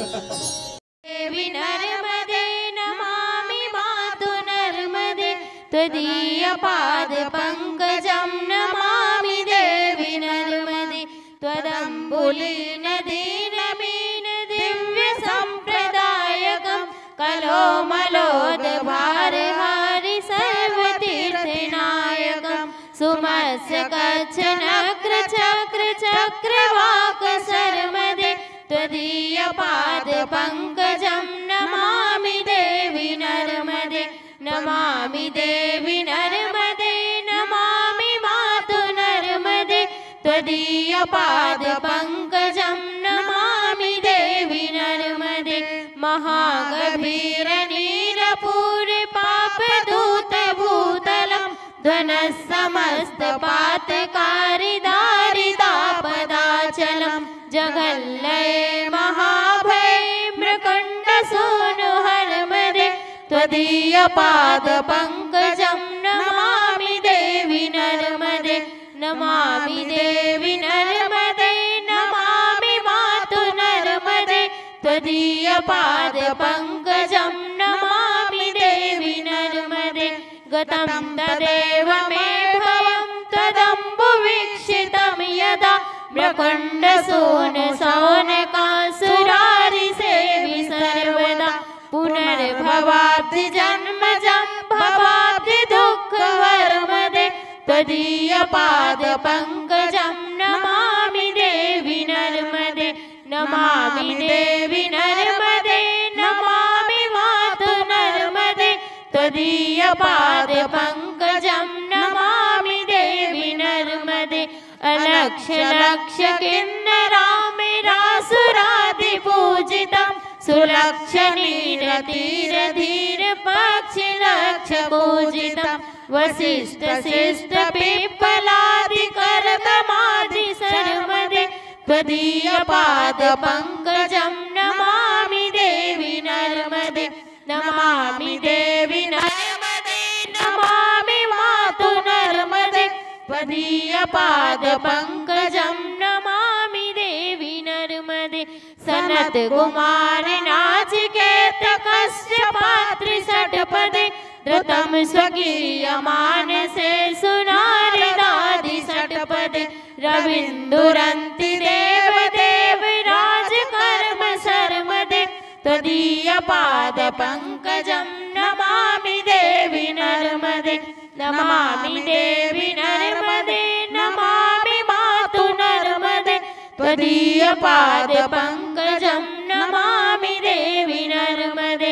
देवी नर्मदे नमामि मातु नर्मदे त्वदीयपाद पंकजं नमामि देवी नर्मदे त्वदम्बुलीन दीनमीन दिव्य संप्रदायकं कलोमलोदभारहारि सर्वतीर्थनायकं सुमस्य कच्छ नक्र चक्र चक्रवाक शर्मदे त्वदीयपाद पंकजं नमामि देवी नर्मदे नमामि देवी नर्मदे नमामि मातु नर्मदे त्वदीयपाद पंकजं नमामि देवी नर्मदे महागभीर नीरपूर पापदूत भूतलं ध्वनः समस्त पातकारि दारिदापदाचलं जगल्लये महाभये मृकण्डसूनु हर्मदे त्वदीयपाद पंकजं नमामि देवी नर्मदे नमामि देवी नर्मदे नमामि मातु नर्मदे त्वदीयपाद पंकजं नमामि देवी नर्मदे गतं तदेव मे भयं त्वदम्बुवीक्षितं यदा ब्रह्मण्डसूनसौनकासुरारिसेवि सर्वदा पुनर्भवाब्धि जन्मजं भवाब्धि दुःखहर्मदे त्वदीयपाद पंकजं नमामि देवी नर्मदे नमामि देवी नर्मदे नमामि मातु नर्मदे त्वदीयपाद पंकजं नमामि देवी नर्मदे अलक्ष्य लक्ष्य किन्नरामिरासुरादिपूजितं सुलक्ष्य नीरतीर धीर पक्षि लक्ष्य पूजितं वसिष्ठ शिष्ट पिप्पलादि कर्दमादि सर्वदे त्वदीयपाद पंकजं नमामि देवी नर्मदे नमामि देवी नर्मदे नमामि मातु नर्मदे त्वदीयपाद पंकजं नमामि देवी नर्मदे सनत कुमार नाचिकेत कश्यपात्रि षट्पदे धृतं स्वकीय मानसे सुनारदादि षट्पदे रविन्दुरन्ति देव देव राजकर्म शर्मदे त्वदीयपाद पंकजं नमामि देवी नर्मदे नमामि देवी नर्मदे नमामि मातु नर्मदे त्वदीयपाद पंकजं नमामि देवी नर्मदे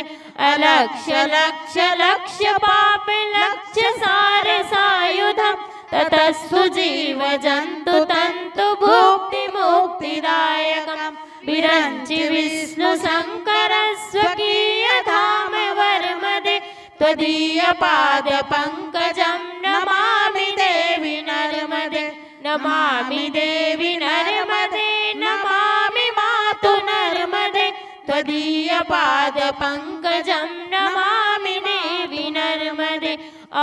अलक्ष्य लक्ष्य लक्ष्य पाप लक्ष्य सार सायुधं ततस्तु जीव जन्तु तन्तु भुक्ति मुक्तिदायकं विरञ्चि विष्णु शङ्कर स्वकीय धाम वर्मदे त्वदीयपाद पंकजं नमामि देवी नर्मदे नमामि देवी नर्मदे नमामि मातु नर्मदे त्वदीयपाद पंकजं नमामि देवी नर्मदे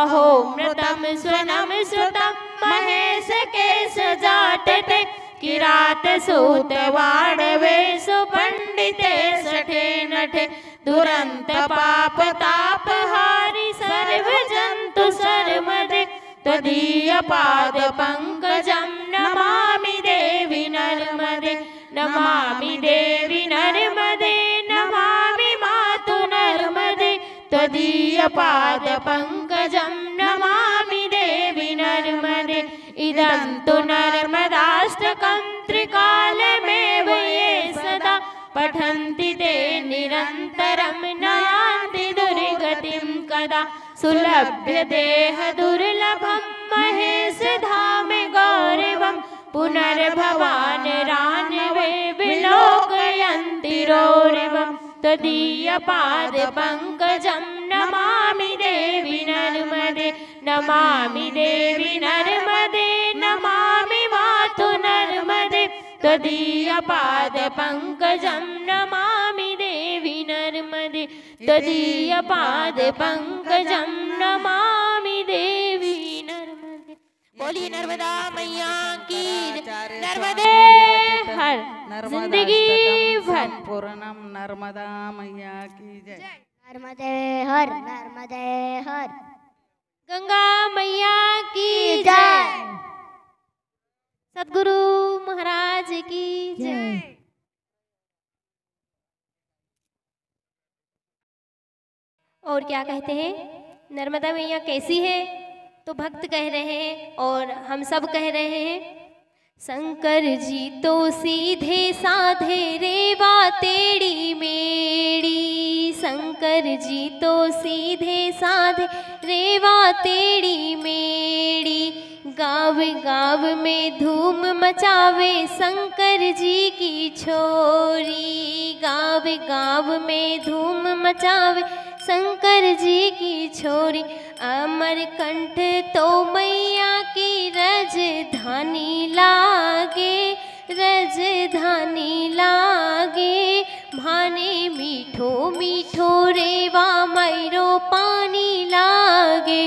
अहो मृतं स्वनं श्रुतं महेश केश जाटते किरात सूत वाडवेषु पंडिते सठे नठे दुरंत पाप ताप हारि सर्व जंतु शर्मदे त्वदीयपाद पंकजं नमामि देवी नर्मदे नमामि देवी नर्मदे नमामि मातु नर्मदे त्वदीयपाद पंकजं नमामि देवी नर्मदे इदं तु नर्मदाष्टकं त्रिकालमेव ये सदा पठन्ति ते निरन्तरं नयान्ति दुर्गतिं कदा सुलभ्य देह दुर्लभं महेश धाम गौरवं पुनर्भवान् रान्वे विलोकयन् त्वदीयपादपङ्कजं नमामि देवि नर्मदे नमामि देवि नर्मदे नमामि मातु नर्मदे त्वदीयपादपङ्कजं नमामि देवि नर्मदे त्वदीयपादपङ्कजं नमामि देवि नर्मदे। बोलिए नर्मदा मैया की नर्मदे हर जिंदगी भर पूर्णम नर्मदा मैया की जय। नर्मदे हर नर्मदे हर गंगा मैया की जय। सद्गुरु महाराज की जय। और क्या कहते हैं, नर्मदा मैया कैसी है? तो भक्त कह रहे हैं और हम सब कह रहे हैं, शंकर जी तो सीधे साधे रेवा तेड़ी मेड़ी। शंकर जी तो सीधे साधे रेवा तेड़ी मेड़ी। गाँव गाँव में धूम मचावे शंकर जी की छोरी। गाँव गाँव में धूम मचावे शंकर जी की छोरी। अमरकंठ तो मैया की रजधानी लागे रजधानी लागे। भाने मीठो मीठो रेवा मैरो पानी लागे।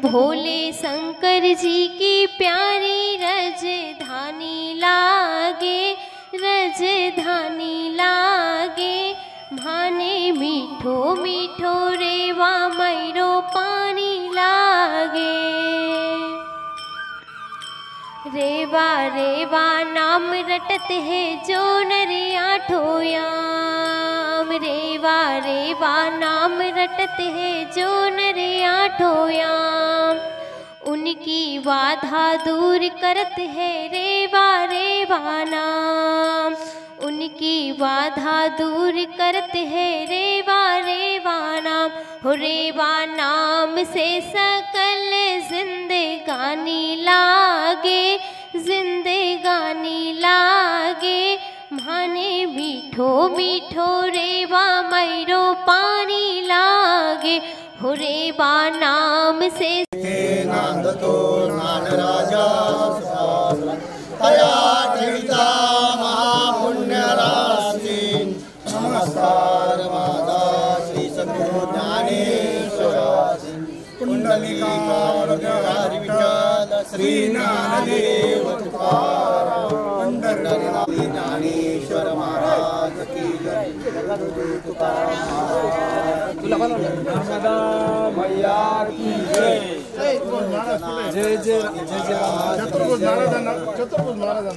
भोले शंकर जी की प्यारी रजधानी लागे रजधानी लागे। भाने मीठो मीठो रेवा मैरो पानी लागे। रेवा रेवा नाम रटत है जो नरिया ठोयाम। रेवा रेवा नाम रटत है जो नरिया ठोयाम। उनकी बाधा दूर करत है रेवा रेवा नाम। उनकी बाधा दूर करत है रेवा रेवा नाम। हो रेवा नाम से सकल जिंदगानी लागे जिंदगानी लागे। भाने मीठो मीठो रेवा मैरो पानी लागे। हो रेवा नाम से नांदतो नागराजा तया जीविता महापुण्यराशी। नमस्कार माता श्री सद्गुरु ज्ञानेश्वर कुंडलिकावरधारी विठ्ठल श्री ज्ञानदेव तुकाराम पंढरनाथ ज्ञानेश्वर महाराज की जय। जगद्गुरु तुकाराम नर्मदा मैया की जय। जय जय जय चतुर्भुज महाराज।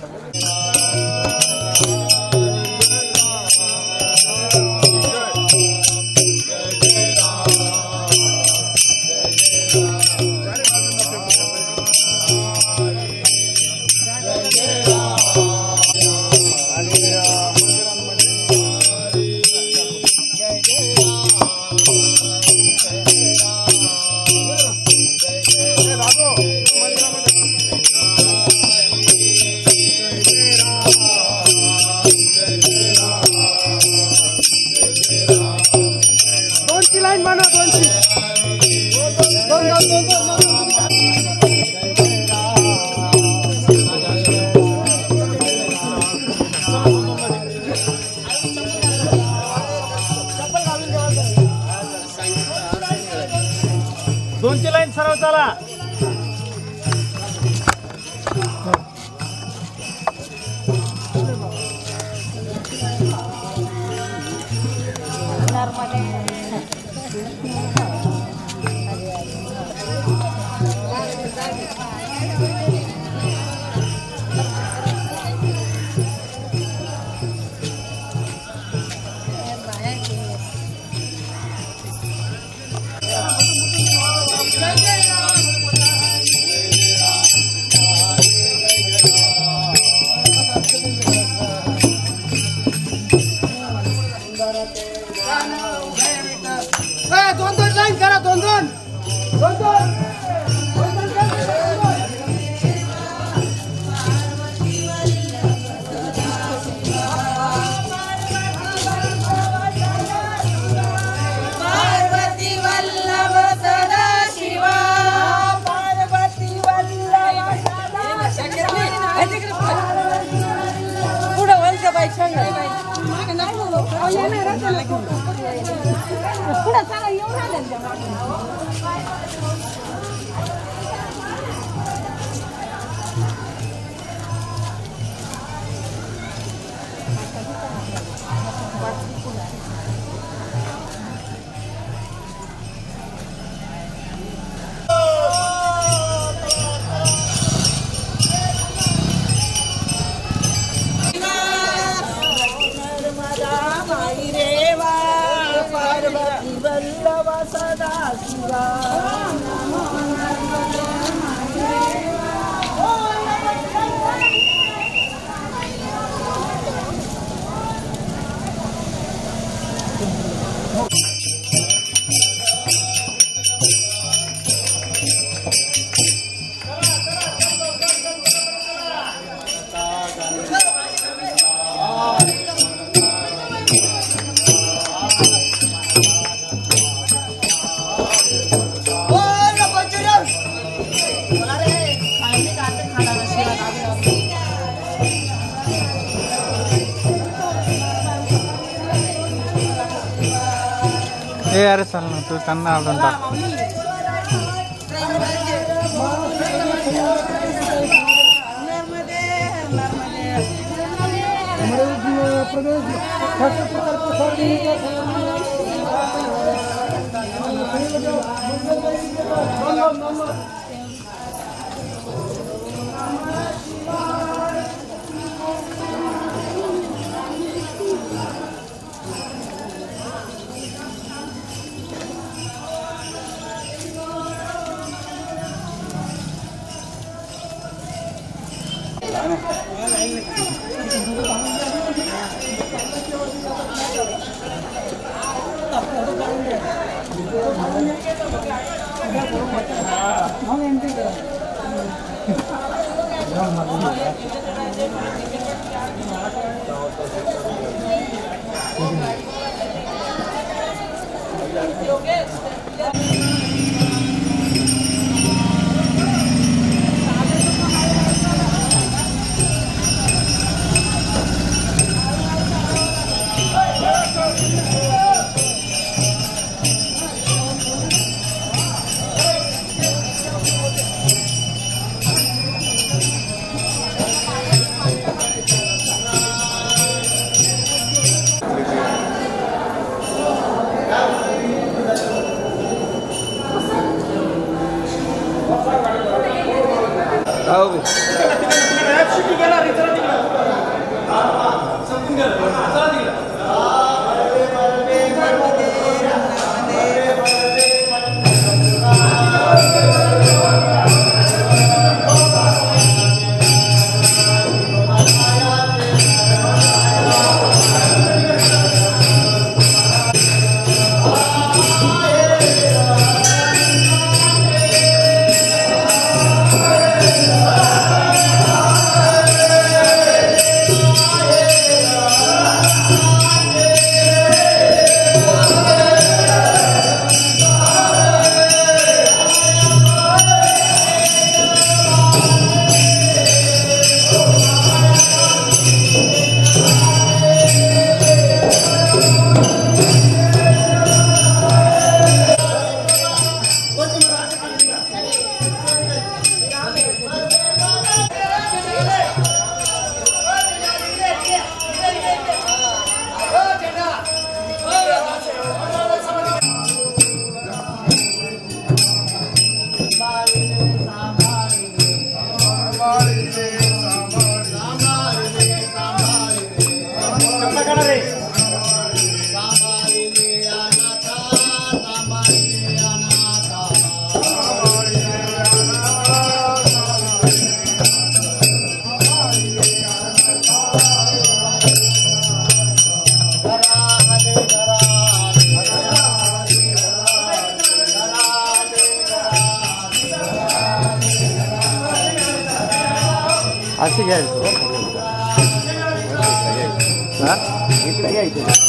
दोनची लाईन सरळ चला. जय जय राम। अरे चल ना तू त्यांना आलून टाक असे घ्यायचं इकडे घ्यायचं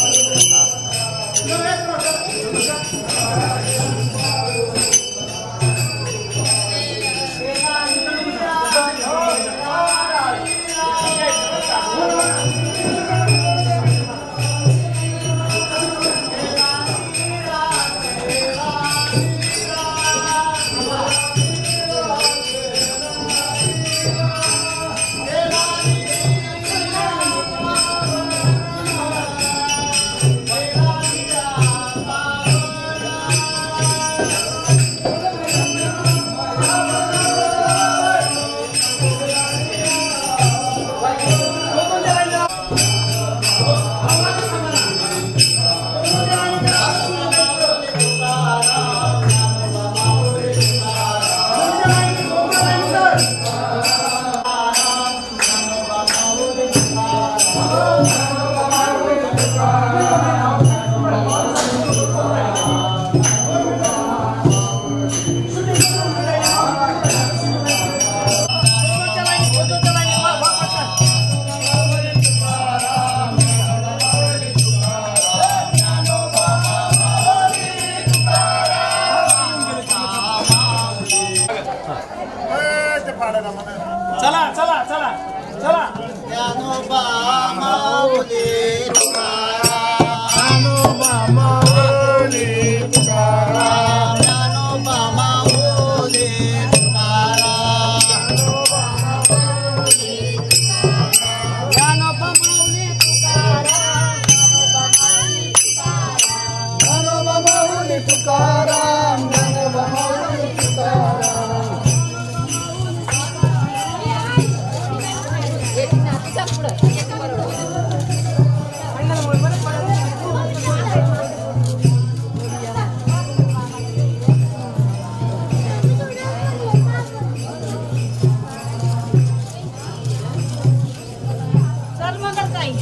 बाई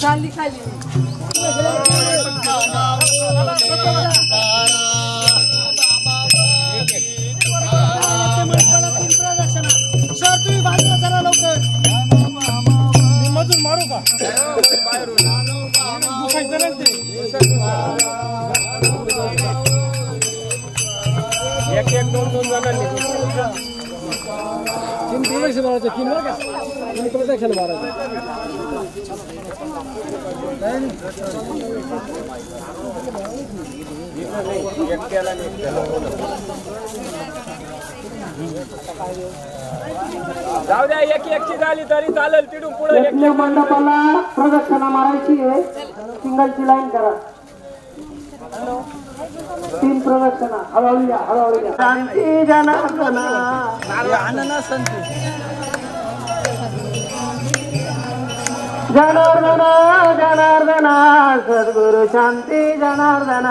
खाली खाली सर तुम्ही बाजूला करा लवकर मी मजूर मारू का एक एक दोन दोन जणांनी तीन प्रदक्षिण मारायचे तीन बरं का तीन प्रदक्षिण मारायचे जाऊ द्या एक एकची झाली तरी चालेल तिथून पुढे मंडपाला प्रदक्षिणा मारायची आहे सिंगलची लाईन करा तीन प्रदक्षिणा हळूहळू या हळूहळू या शांती जनार्दन जनार्दन जनार्दन सद्गुरु शांती जनार्दन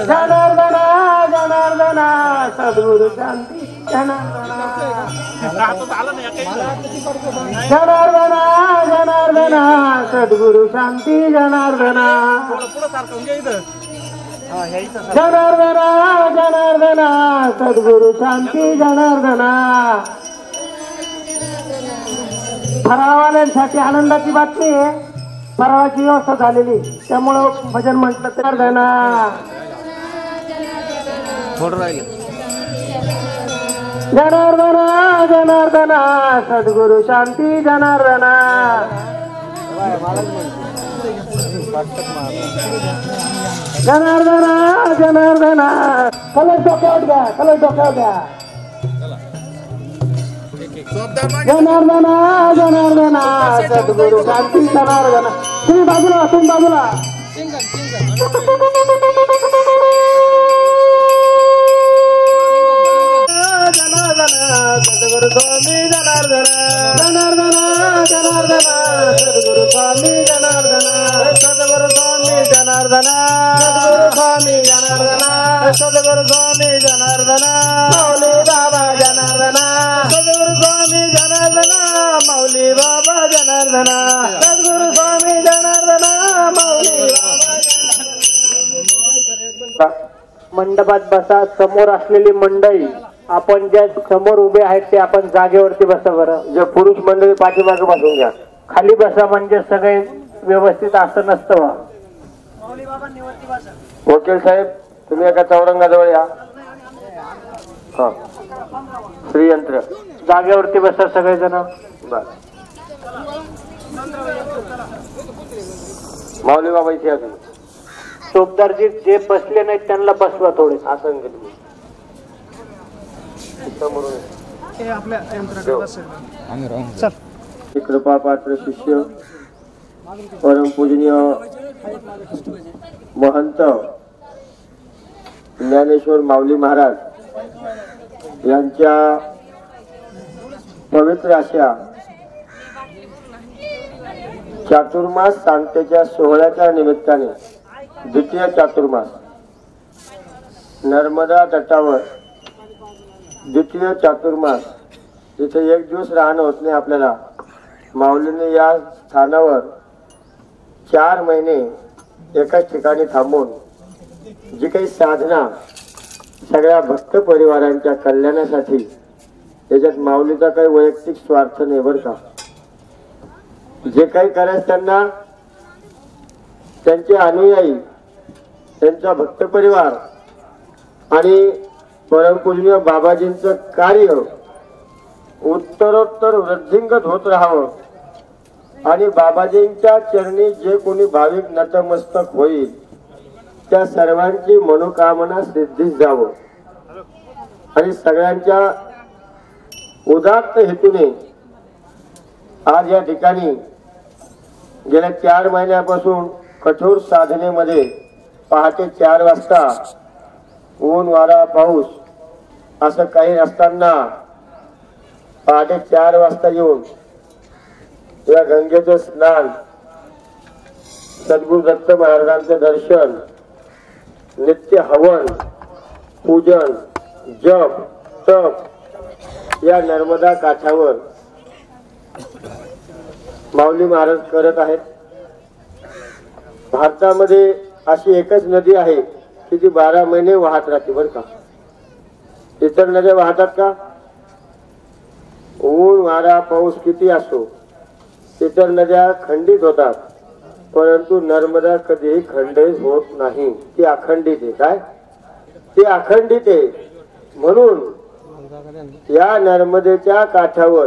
जनार्दन जनार्दन सद्गुरु शांती जनार्दन जनार्दन जनार्दन सद्गुरु शांती जनार्दन जनार्दन जनार्दन सद्गुरु शांती जनार्दन फराळवाल्यांसाठी आनंदाची बातमी आहे फराळाची व्यवस्था झालेली त्यामुळं भजन म्हटलं जनार्दन जनार्दन जनार्दन सद्गुरु शांती जनार्दन जनार्दन जनार्दन कलश डोक्यावर घ्या कलश डोक्यावर घ्या जनार्दन जनार्दन सद्गुरु शांती जनार्दन तुम्ही बाजूला जनार्दन सद्गुरु स्वामी जनार्दन जनार्दन जनार्दन सद्गुरु स्वामी जनार्दन सद्गुरु स्वामी जनार्दन सद्गुरु स्वामी जनार्दन सद्गुरु स्वामी जनार्दन मौली बाबा जनार्दन सद्गुरु स्वामी जनार्दन मौली बाबा जनार्दन सद्गुरु स्वामी जनार्दन मौली बाबा मंडपात बसा समोर असलेली मंडळी आपण ज्या समोर उभे आहेत ते आपण जागेवरती बसा बरं जे पुरुष मंडळी पाठीमागे बसून घ्या खाली बसा म्हणजे सगळे व्यवस्थित असं नसतं वकील साहेब तुम्ही एका चौरंगाजवळ या हा श्रीयंत्र जागेवरती बसा सगळेजण बर माऊली बाबा इथे अजून चोपदारजी जे बसले नाहीत त्यांना बसवा थोडे आसन घे तुम्ही कृपा पात्र शिष्य परमपूजनीय महंत ज्ञानेश्वर माऊली महाराज यांच्या पवित्र अशा चातुर्मास सांगतेच्या सोहळ्याच्या निमित्ताने द्वितीय चातुर्मास नर्मदा तटावर द्वितीय चातुर्मास तिथे एक दिवस राहणं होत नाही आपल्याला माऊलीने या स्थानावर 4 महिने एकाच ठिकाणी थांबून जी काही साधना सगळ्या भक्त परिवारांच्या कल्याणासाठी त्याच्यात माऊलीचा काही वैयक्तिक स्वार्थ नाही बरं का जे काही करायचं त्यांना त्यांचे अनुयायी त्यांचा भक्त परिवार आणि परमपूजनीय बाबाजींचं कार्य उत्तरोत्तर वृद्धिंगत होत राहावं आणि बाबाजींच्या चरणी जे कोणी भाविक नतमस्तक होईल त्या सर्वांची मनोकामना सिद्धीस जावं आणि सगळ्यांच्या उदात्त हेतूने आज या ठिकाणी गेल्या 4 महिन्यापासून कठोर साधनेमध्ये पहाटे 4 वाजता ऊन वारा पाऊस असं काही नसताना पहाटे 4 वाजता येऊन या गंगेचं स्नान सद्गुरु दत्त महाराजांचं दर्शन, नित्य हवन, पूजन, जप, तप या नर्मदा काठावर माऊली महाराज करत आहेत. भारतामध्ये अशी एकच नदी आहे की ती 12 महिने वाहत राहते बरं का. इतर नद्या वाहतात का? ऊन वारा पाऊस किती असो इतर नद्या खंडित होतात, परंतु नर्मदा कधीही खंडित होत नाही. ती अखंडित आहे. काय? ती अखंडित आहे. म्हणून या नर्मदेच्या काठावर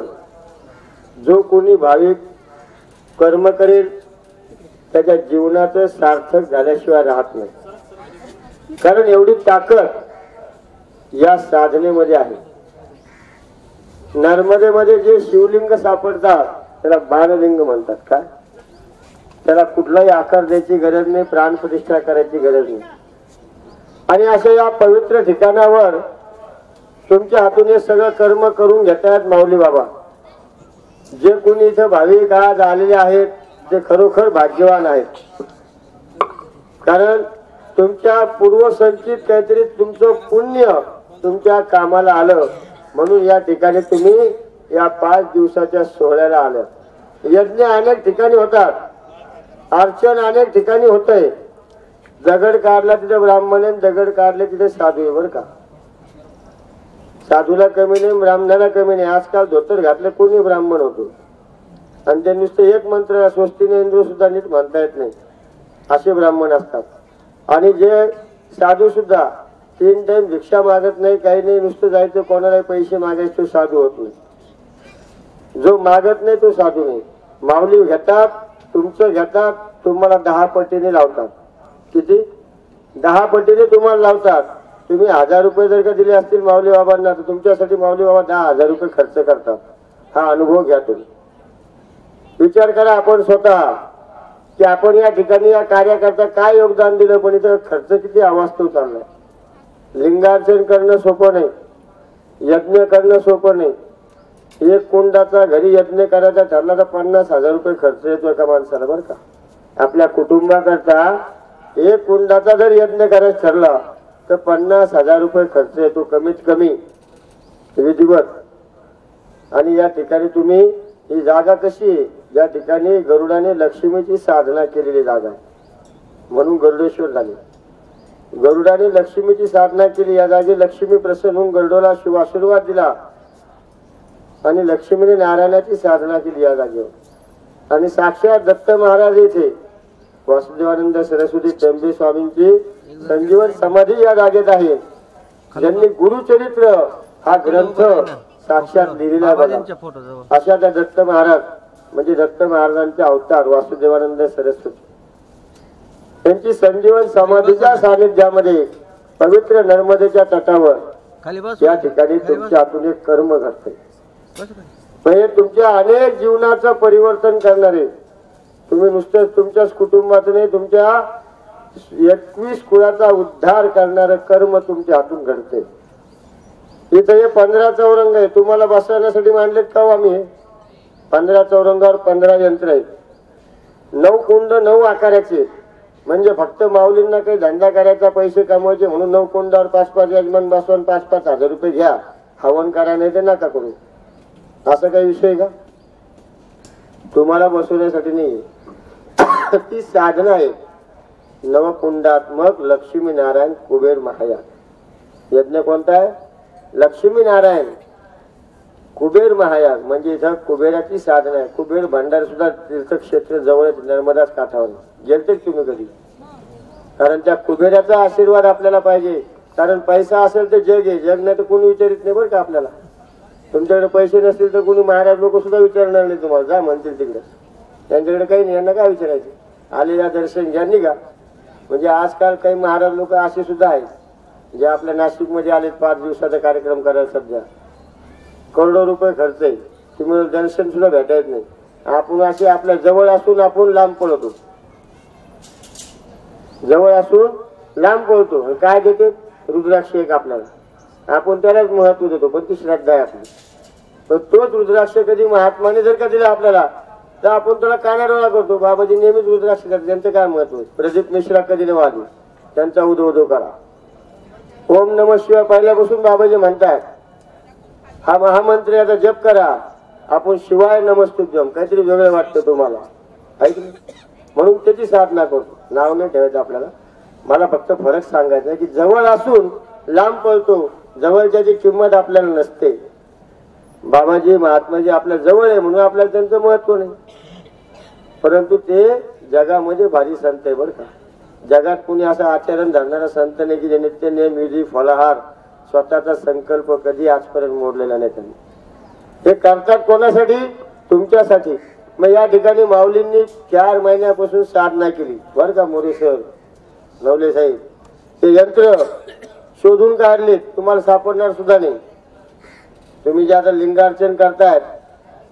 जो कोणी भाविक कर्म करेल त्याच्या जीवनाचं सार्थक झाल्याशिवाय राहत नाही. कारण एवढी ताकद या साधनेमध्ये आहे. नर्मदेमध्ये जे शिवलिंग सापडतात त्याला बाणलिंग म्हणतात. काय? त्याला कुठलाही आकार द्यायची गरज नाही, प्राण प्रतिष्ठा करायची गरज नाही. आणि अशा या पवित्र ठिकाणावर तुमच्या हातून हे सगळं कर्म करून घेतात माऊली बाबा. जे कोणी इथं भाविक आज आलेले आहेत ते खरोखर भाग्यवान आहेत. कारण तुमच्या पूर्वसंचित काहीतरी तुमचं पुण्य तुमच्या कामाला आलं म्हणून या ठिकाणी तुम्ही या 5 दिवसाच्या सोहळ्याला आलं. यज्ञ अनेक ठिकाणी होतात, अर्चन अनेक ठिकाणी होतंय. दगड काढला तिथे ब्राह्मण आहे, दगड काढले तिथे साधू आहे बरं का. साधूला कमी नाही, ब्राह्मणाला कमी नाही. आजकाल धोतर घातले कोणी ब्राह्मण होतो आणि ते नुसते एक मंत्र स्वस्तीने इंद्र सुद्धा नीट म्हणता येत नाही असे ब्राह्मण असतात. आणि जे साधू सुद्धा 3 टाइम भिक्षा मागत नाही, काही नाही, नुसतं जायचं कोणालाही पैसे मागायचे, तो साधू होत नाही. जो मागत नाही तो साधू नाही. माऊली घेतात, तुमचं घेतात, तुम्हाला 10 पटीने लावतात. किती? 10 पटीने तुम्हाला लावतात. तुम्ही 1000 रुपये जर का दिले असतील माऊली बाबांना तर तुमच्यासाठी माऊली बाबा 10,000 रुपये खर्च करतात. हा अनुभव घ्या तुम्ही. विचार करा आपण स्वतः की आपण या ठिकाणी या कार्याकरता काय योगदान दिलं, पण इथं खर्च किती अवास्तव चाललाय. लिंगार्चन करणं सोपं नाही, यज्ञ करणं सोपं नाही. एक कुंडाचा घरी यज्ञ करायचा ठरला तर 50,000 रुपये खर्च येतो एका माणसाला बरं का. आपल्या कुटुंबाकरता एक कुंडाचा जर यज्ञ करायचा ठरला तर 50,000 रुपये खर्च येतो कमीत कमी विधिवत. आणि या ठिकाणी तुम्ही ही जागा कशी आहे, या ठिकाणी गरुडाने लक्ष्मीची साधना केलेली जागा आहे म्हणून गरुडेश्वर झाले. गरुडाने लक्ष्मीची साधना केली, या जागी लक्ष्मी प्रसन्न होऊन गरुडाला शुभ आशीर्वाद दिला आणि लक्ष्मीने नारायणाची साधना केली या जागेवर. आणि साक्षात दत्त महाराज येथे वासुदेवानंद सरस्वती टेंबे स्वामींची संजीवन समाधी या जागेत आहे. ज्यांनी गुरुचरित्र हा ग्रंथ साक्षात लिहिलेला बघा. अशा त्या दत्त महाराज म्हणजे दत्त महाराजांचे अवतार वासुदेवानंद सरस्वती त्यांची संजीवन समाधीच्या सानिध्यामध्ये पवित्र नर्मदेच्या तटावर या ठिकाणी तुमच्या हातून एक कर्म घडते. म्हणजे तुमच्या अनेक जीवनाचं परिवर्तन करणारे, तुम्ही नुसतंच तुमच्याच कुटुंबाचं नाही, तुमच्या 21 कुळाचा उद्धार करणारं कर्म तुमच्या हातून घडते. इथं हे 15 चौरंग आहे. तुम्हाला बसवण्यासाठी मांडलेत का आम्ही? 15 चौरंगावर 15 यंत्र आहेत. 9 कुंड 9 आकाराचे. म्हणजे फक्त माऊलींना काही धंदा करायचा, पैसे कमवायचे म्हणून 9 कुंडावर 5-5 यजमान बसवून 5-5 हजार रुपये घ्या, हवन करा, नाही ते नका करू. असं काही विषय का? तुम्हाला बसवण्यासाठी नाही, ती साधना आहे. नवकुंडात्मक लक्ष्मी नारायण कुबेर महायाग यज्ञ कोणता आहे? लक्ष्मी नारायण कुबेर महायाग. म्हणजे इथं कुबेराची साधना आहे. कुबेर भंडार सुद्धा तीर्थक्षेत्र जवळच नर्मदाच काठावर. गेलते तुम्ही कधी? कारण त्या कुबेराचा आशीर्वाद आपल्याला पाहिजे. कारण पैसा असेल तर जग आहे, जग नाही तर कोणी विचारित नाही बरं का आपल्याला. तुमच्याकडे पैसे नसतील तर कोणी महाराज लोक सुद्धा विचारणार नाही तुम्हाला, जा म्हणतील तिकडे. त्यांच्याकडे काही नाही, यांना काय विचारायचे? आलेल्या दर्शन घ्या निघा. म्हणजे आजकाल काही महाराज लोक असे सुद्धा आहेत जे आपल्या नाशिकमध्ये आलेत 5 दिवसाचा कार्यक्रम करायला. सध्या करोडो रुपये खर्च आहे, तुम्ही दर्शन सुद्धा भेटायत नाही. आपण असे आपल्या जवळ असून आपण लांब पळतो, जवळ असून लांब पळतो. काय देते? रुद्राक्ष एक आपल्याला. आपण त्यालाच महत्व देतो, पण ती श्रद्धा आहे आपली. पण तोच रुद्राक्ष कधी महात्माने जर का दिला आपल्याला तर आपण त्याला कानाडोळा करतो. बाबाजी नेहमीच रुद्राक्ष करतात. त्यांचं काय महत्व आहे? प्रदीप मिश्रा कधी न वाजले त्यांचा उदो उदो करा. ओम नमः शिवाय पहिल्यापासून बाबाजी म्हणतात हा महामंत्र याचा जप करा. आपण शिवाय नमस्तुभ्यम काहीतरी वेगळं वाटतं तुम्हाला ऐकलं, म्हणून त्याची साधना करतो. नाव नाही ठेवायचं आपल्याला. मला फक्त फरक सांगायचा आहे की जवळ असून लांब पळतो, जवळच्याची किंमत आपल्याला नसते. बाबाजी महात्माजी आपल्या जवळ आहे म्हणून आपल्याला त्यांचं महत्व नाही, परंतु ते जगामध्ये भारी संत आहे बरं का. जगात कुणी असं आचरण धरणारा संत नाही की जे नित्य नेम विधी फलाहार स्वतःचा संकल्प कधी आजपर्यंत मोडलेला नाही त्यांनी. हे करतात कोणासाठी? तुमच्यासाठी. मग या ठिकाणी माऊलींनी 4 महिन्यापासून साधना केली बरं का. मोरे सर नवले साहेब ते यंत्र शोधून काढले, तुम्हाला सापडणार सुद्धा नाही. तुम्ही जे आता लिंगार्चन करतायत,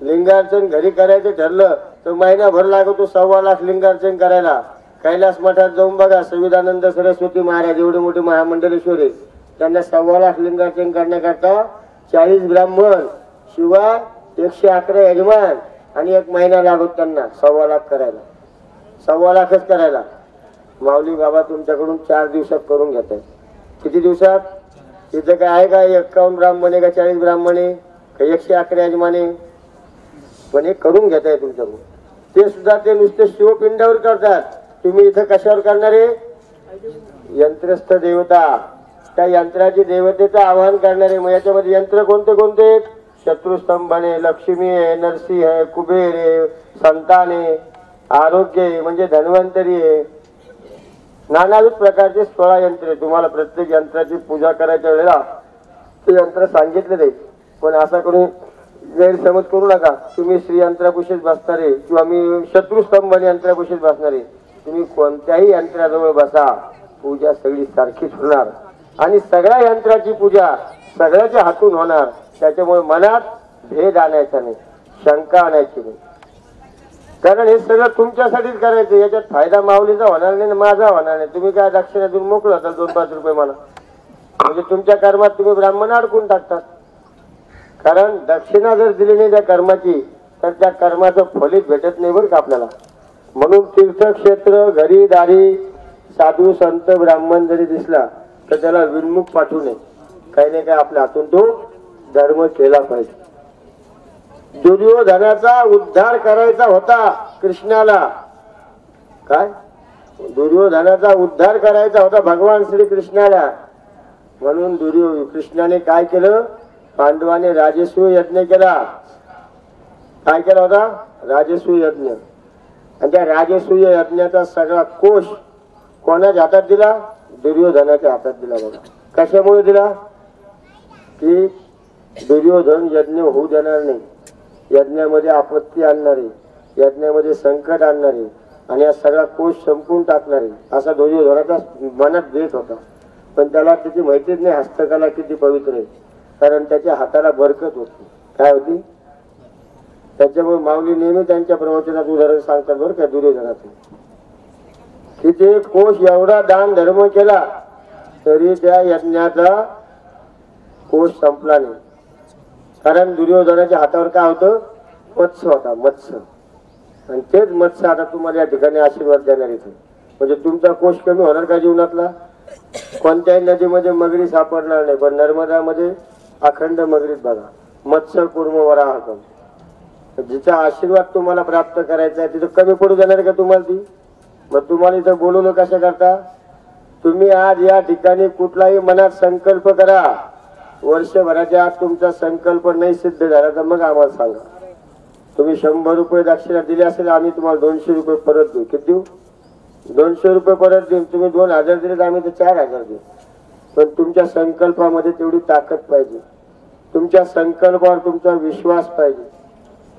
लिंगार्चन घरी करायचं ठरलं तर महिनाभर लागतो 1.25 लाख लिंगार्चन करायला. कैलास मठात जाऊन बघा, सविदानंद सरस्वती महाराज एवढे मोठे महामंडलेश्वर आहेत, त्यांना 1.25 लाख लिंगार्चन करण्याकरता 40 ब्राह्मण शिवाय 111 यजमान आणि 1 महिना लागतो त्यांना 1.25 लाख करायला. 1.25 लाखच करायला. माऊली बाबा तुमच्याकडून 4 दिवसात करून घेत आहेत. किती दिवसात? तिथं काय आहे का 51 ब्राह्मण आहे का 40 ब्राह्मण आहे का 111 यजमान आहे? पण हे करून घेत आहे तुमच्याकडून. ते सुद्धा ते नुसते शिवपिंडावर करतात. तुम्ही इथं कशावर करणार आहे? यंत्रस्थ देवता, त्या यंत्राची देवतेचं आवाहन करणार आहे. मग याच्यामध्ये यंत्र कोणते कोणते? शत्रुस्तंभ आहे, लक्ष्मी आहे, नरसिंह आहे, कुबेर आहे, संतान आहे, आरोग्य आहे म्हणजे धन्वंतरी आहे, नानाविध प्रकारचे 16 यंत्र. तुम्हाला प्रत्येक यंत्राची पूजा करायच्या वेळेला ते यंत्र सांगितले जाईल. पण असा कोणी गैरसमज करू नका. तुम्ही श्री यंत्रापुशीच बसणार आहे किंवा मी शत्रुस्तंभ यंत्रापुशीच बसणार आहे. तुम्ही कोणत्याही यंत्राजवळ बसा, पूजा सगळी सारखीच होणार आणि सगळ्या यंत्राची पूजा सगळ्याच्या हातून होणार. त्याच्यामुळे मनात भेद आणायचा नाही, शंका आणायची नाही, कारण हे सगळं तुमच्यासाठीच करायचं. याच्यात फायदा माऊलीचा होणार नाही, माझा होणार नाही. तुम्ही काय दक्षिणातून मोकळं होता 2-5 रुपये मला, म्हणजे तुमच्या कर्मात तुम्ही ब्राह्मण अडकून टाकतात. कारण दक्षिणा जर दिली नाही त्या कर्माची तर त्या कर्माचं फलित भेटत नाही बरं का आपल्याला. म्हणून तीर्थक्षेत्र घरी दारी साधू संत ब्राह्मण जरी दिसला तर त्याला विनमुख पाठवू नये. काही नाही काय आपल्या हातून तो धर्म केला पाहिजे. दुर्योधनाचा उद्धार करायचा होता कृष्णाला. काय? दुर्योधनाचा उद्धार करायचा होता भगवान श्री कृष्णाला. म्हणून कृष्णाने काय केलं? पांडवाने राजसूय यज्ञ केला. काय केला होता? राजसूय यज्ञ. आणि त्या राजसूय यज्ञाचा सगळा कोश कोणाच्या हातात दिला? दुर्योधनाच्या हातात दिला. बघा कशामुळे दिला? की दुर्योधन यज्ञ होऊ देणार नाही, यज्ञामध्ये आपत्ती आणणारे, यज्ञामध्ये संकट आणणारे आणि हा सगळा कोश संपून टाकणारे असा दुर्योधनाचा मनात भेद होता. पण त्याला त्याची माहितीच नाही हस्तकला किती पवित्र आहे, कारण त्याच्या हाताला बरकत होती. काय होती? त्याच्यामुळे माऊली नेहमी त्यांच्या प्रवचनात उदाहरण सांगतात बरं का दुर्योधनाचं, की ते कोश एवढा दान धर्म केला तरी त्या यज्ञाचा कोश संपला नाही. कारण दुर्योधनाच्या हातावर काय होतं? मत्स्य होता, मत्स्य. आणि तेच मत्स्य आता तुम्हाला या ठिकाणी आशीर्वाद देणार इथे. म्हणजे तुमचा कोश कमी होणार का जीवनातला? कोणत्याही नदीमध्ये मगरी सापडणार नाही, पण नर्मदामध्ये अखंड मगरीत बघा मत्स्य कुर्म वराहकम. जिचा आशीर्वाद तुम्हाला प्राप्त करायचा आहे तिथं कमी पडू देणार का तुम्हाला ती? मग तुम्हाला इथं बोलवलं कशा करता? तुम्ही आज या ठिकाणी कुठलाही मनात संकल्प करा. वर्षभराच्या आत तुमचा संकल्प नाही सिद्ध झाला तर मग आम्हाला सांगा. तुम्ही 100 रुपये दक्षिणा दिली असेल, आम्ही तुम्हाला 200 रुपये परत देऊ. किती देऊ? 200 रुपये परत देऊ. तुम्ही 2000 दिले तर आम्ही 4000 देऊ. पण तुमच्या संकल्पामध्ये तेवढी ताकद पाहिजे, तुमच्या संकल्पावर तुमचा विश्वास पाहिजे,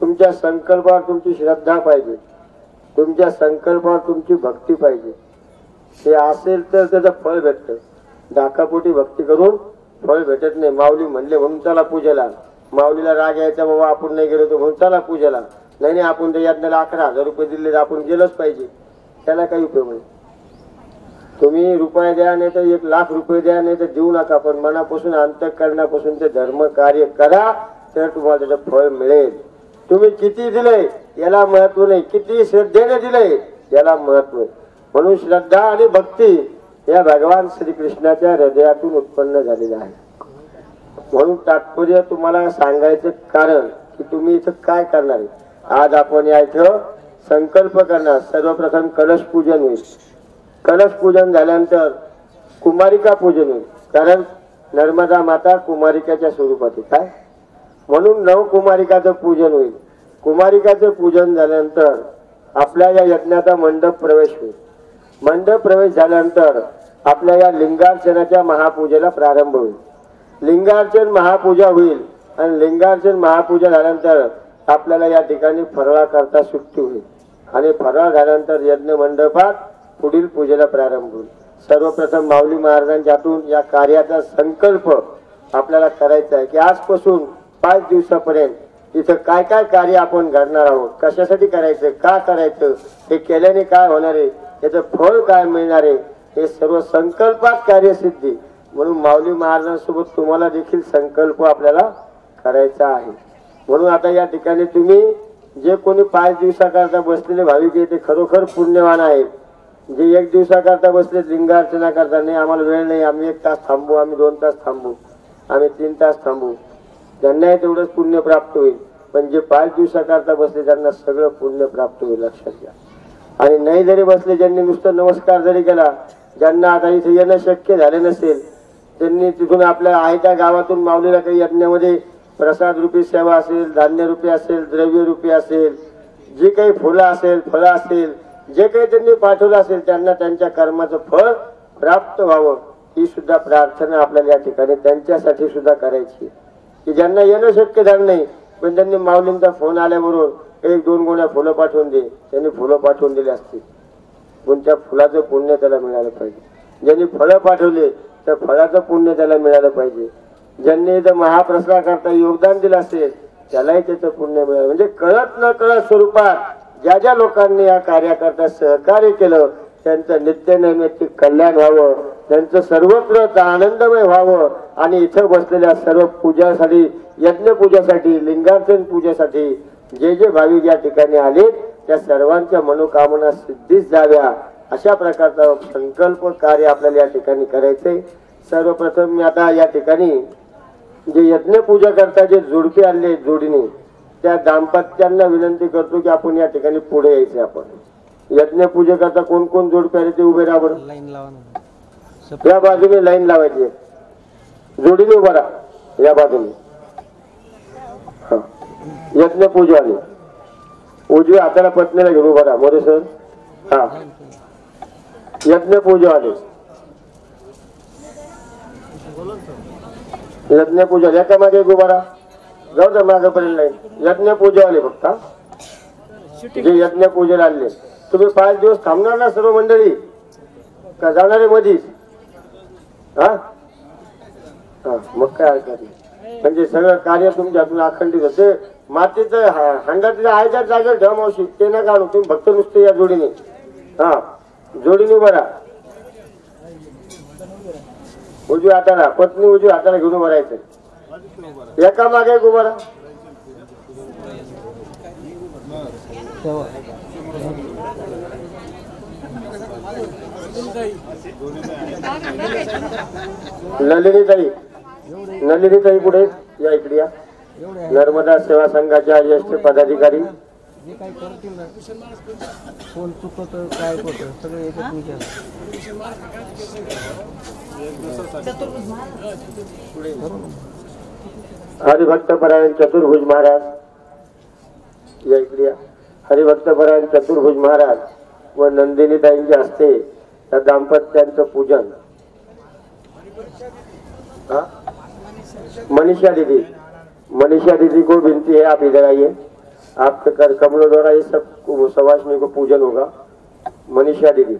तुमच्या संकल्पावर तुमची श्रद्धा पाहिजे, तुमच्या संकल्पावर तुमची भक्ती पाहिजे. हे असेल तर त्याचं फळ भेटतं. दाखापोटी भक्ती करून फळ भेटत नाही. माऊली म्हणले म्हणून चला पूजेला. माऊलीला राग यायचा बाबा आपण नाही गेलो तर म्हणून चला पूजेला. नाही नाही आपण त्या यज्ञाला 11,000 रुपये दिले तर आपण गेलोच पाहिजे. त्याला काही उपयोग नाही. तुम्ही रुपये द्या नाही तर 1,00,000 रुपये द्या नाही तर देऊ नका, पण मनापासून अंतःकरणापासून ते धर्म कार्य करा तर तुम्हाला त्याचं फळ मिळेल. तुम्ही किती दिलंय याला महत्व नाही, किती श्रद्धेने दिलंय याला महत्व आहे. म्हणून श्रद्धा आणि भक्ती या भगवान श्रीकृष्णाच्या हृदयातून उत्पन्न झालेल्या आहे. म्हणून तात्पर्य तुम्हाला सांगायचं कारण की तुम्ही इथं काय करणार आहे. आज आपण या इथं संकल्प करणार. सर्वप्रथम कलश पूजन होईल. कलश पूजन झाल्यानंतर कुमारिका पूजन होईल. कारण नर्मदा माता कुमारिकाच्या स्वरूपात आहे. काय म्हणून नवकुमारिकाचं पूजन होईल. कुमारिकाचं पूजन झाल्यानंतर आपल्या या यज्ञाचा मंडप प्रवेश होईल. मंडप प्रवेश झाल्यानंतर आपल्या या लिंगार्चनाच्या महापूजेला प्रारंभ होईल. लिंगार्चन महापूजा होईल आणि लिंगार्चन महापूजा झाल्यानंतर आपल्याला या ठिकाणी फराळ करता सुट्टी होईल आणि फराळ झाल्यानंतर यज्ञ मंडपात पुढील पूजेला प्रारंभ होईल. सर्वप्रथम माऊली महाराजांच्या हातून या कार्याचा संकल्प आपल्याला करायचा आहे की आजपासून 5 दिवसापर्यंत इथं काय काय कार्य आपण घडणार आहोत, कशासाठी करायचं, का करायचं, हे केल्याने काय होणार आहे, याचं फळ काय मिळणार आहे, हे सर्व संकल्पात कार्यसिद्धी. म्हणून माऊली महाराजांसोबत तुम्हाला देखील संकल्प आपल्याला करायचा आहे. म्हणून आता या ठिकाणी तुम्ही जे कोणी 5 दिवसाकरता बसलेले भाविक आहे ते खरोखर पुण्यवान आहेत. जे 1 दिवसाकरता बसले लिंगार्चना करता, नाही आम्हाला वेळ नाही, आम्ही 1 तास थांबू, आम्ही 2 तास थांबू, आम्ही 3 तास थांबू, त्यांनाही तेवढंच पुण्य प्राप्त होईल. पण जे 5 दिवसाकरता बसले त्यांना सगळं पुण्य प्राप्त होईल, लक्षात घ्या. आणि नाही जरी बसले, ज्यांनी नुसतं नमस्कार जरी केला, ज्यांना आता इथे येणं शक्य झाले नसेल, त्यांनी तिथून आपल्या आहे त्या गावातून माऊलीला काही यज्ञामध्ये प्रसाद रूपी सेवा असेल, धान्य रूपी असेल, द्रव्य रूपी असेल, जे काही फुलं असेल, फळं असेल, जे काही त्यांनी पाठवलं असेल, त्यांना त्यांच्या कर्माचं फळ प्राप्त व्हावं, ही सुद्धा प्रार्थना आपल्याला या ठिकाणी त्यांच्यासाठी सुद्धा करायची. की ज्यांना येणं शक्य झालं नाही पण त्यांनी माऊलींचा फोन आल्याबरोबर 1-2 गोण्या फुलं पाठवून दे, त्यांनी फुलं पाठवून दिली असतील, पण त्या फुलाचं पुण्य त्याला मिळालं पाहिजे. ज्यांनी फळं पाठवले त्या फळाचं पुण्य त्याला मिळालं पाहिजे. ज्यांनी इथं महाप्रसाद करता योगदान दिलं असेल त्यालाही त्याचं पुण्य मिळालं. म्हणजे कळत न कळत स्वरूपात ज्या ज्या लोकांनी या कार्याकरता सहकार्य केलं त्यांचं नित्य नैमित्तिक कल्याण व्हावं, त्यांचं सर्वत्र आनंदमय व्हावं. आणि इथं बसलेल्या सर्व पूजासाठी, यज्ञ पूजासाठी, लिंगार्चन पूजेसाठी जे जे भाविक या ठिकाणी आले त्या सर्वांच्या मनोकामना सिद्धीस जाव्या, अशा प्रकारचा संकल्प कार्य आपल्याला या ठिकाणी करायचंय. सर्वप्रथम मी आता या ठिकाणी जे यज्ञ पूजा करता जे जोडपे आणले जोडीने, त्या दाम्पत्यांना विनंती करतो की आपण या ठिकाणी पुढे यायचे. आपण यज्ञ पूजा करता कोण कोण जोडपे आले ते उभे राहा. या बाजूने लाईन लावायची, जोडीने उभा राहा या बाजूने. यज्ञ पूजा आली, उजव्या हाताला पत्नीला घेऊन उभा राहा. मोरे सर, हा यज्ञ पूजा आली. यज्ञ पूजा एका मागे उभा राहा, जाऊ द्या मागेपर्यंत लाईन. यज्ञ पूजा आली फक्त, जे यज्ञ पूजेला आले. तुम्ही 5 दिवस थांबणार ना सर्व मंडळी, का जाणारे मधीच? हा मग काय हरकत नाही. म्हणजे सगळं कार्य तुमच्या हातून अखंडित होते. मातीचं हंडातलं आहे त्या जागेवर ठेवा मावशी, ते ना काढू. तुम्ही भक्त नुसते या जोडीने, हा जोडीने बरा. उजव्या हाताला पत्नी उजव्या हाताला घेऊन उभं राहायचं, एका मागे उभं राहा. नलिनीताई पुढे या, इकडे या. नर्मदा सेवा संघाच्या ज्येष्ठ पदाधिकारी. जे काही करतील ना, कोण चुकत काय होतं सगळं याच्यात विचार. हरिभक्तपरायण चतुर्भुज महाराज या, इकडे या. हरिभक्तपरायण चतुर्भुज महाराज व नंदिनीताईंच्या हस्ते त्या दाम्पत्यांचं पूजन. मनीषा दीदी को विनती है आप इधर आइए. आपके कर कमलों द्वारा ये सब सवासनी को पूजन होगा. मनीषा दीदी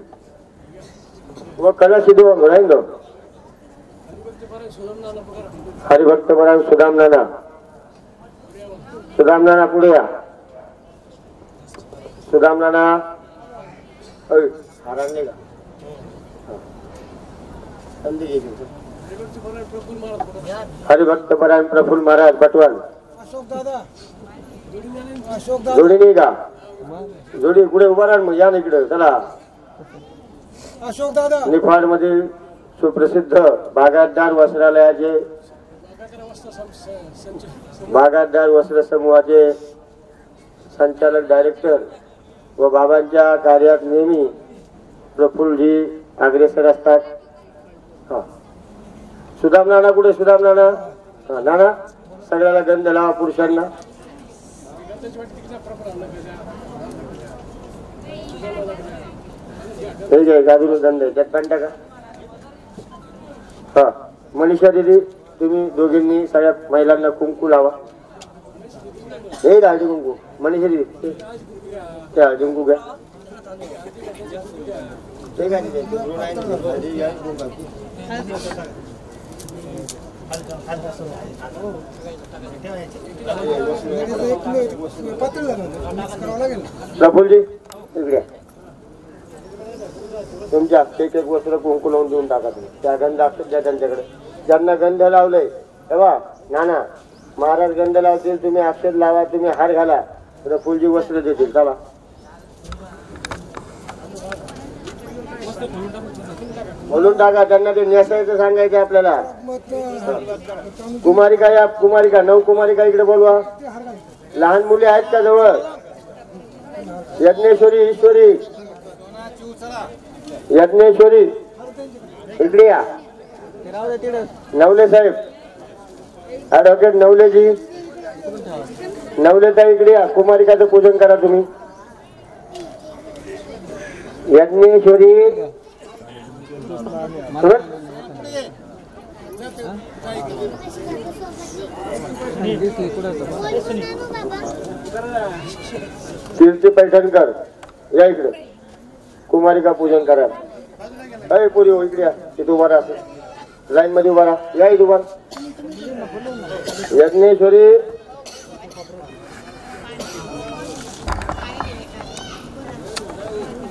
वो कलश सीधे रहेंगे. हरिभक्तपरायण सुदाम नाना पुढे या. सुदाम नाना हरिभक्तपरायण प्रफुल्ल महाराज बटवाल. अशोक दादा जोडी नाही का जोडी पुढे उभा राहा मग या ना इकडे चला. अशोक दादा निफाड मधील सुप्रसिद्ध बागायतदार वस्त्रालयाचे बागायतदार वस्त्र समूहाचे संचालक डायरेक्टर व बाबांच्या कार्यात नेहमी प्रफुल्लजी अग्रेसर असतात. हा. सुदाम नाना कुठे सुदाम नाना? हा नाना सगळ्याला गंध लावा पुरुषांना. हे घे गाजून गंध त्यात पण टाका. हा मनीषा दीदी तुम्ही दोघींनी सगळ्या महिलांना कुंकू लावा. हे हळदी कुंकू मनीषा दीदी ते हळदी कुंकू घ्या. ते काय पातळ करावं लागेल. प्रफुल्लजी इकडे तुमच्या एक एक वस्त्र कुंकू लावून देऊन टाका तुम्ही. त्या गंध असतात द्या त्यांच्याकडे. ज्यांना गंध लावलंय तेव्हा नाना महाराज गंध लावतील तुम्ही अक्षर लावा तुम्ही हार घाला प्रफुल्लजी वस्त्र देतील. चला बोलून टाका त्यांना ते नेसायचं सांगायचं आपल्याला. कुमारिका या कुमारिका 9 कुमारिका इकडे बोलवा. लहान मुली आहेत का जवळ? यज्ञेश्वरी ईश्वरी यज्ञेश्वरी इकडे या. नवले साहेब ॲडव्होकेट नवलेजी नवलेताई इकडे या. कुमारिकाचं पूजन करा तुम्ही. यज्ञेश्वरी कीर्ती पैठणकर या इकडे. कुमारिका पूजन करा. अरे पुरी हो इकडे या. तिथे उभा राहा. लाईन मध्ये उभा राहा. या इथे उभा. यज्ञेश्वरी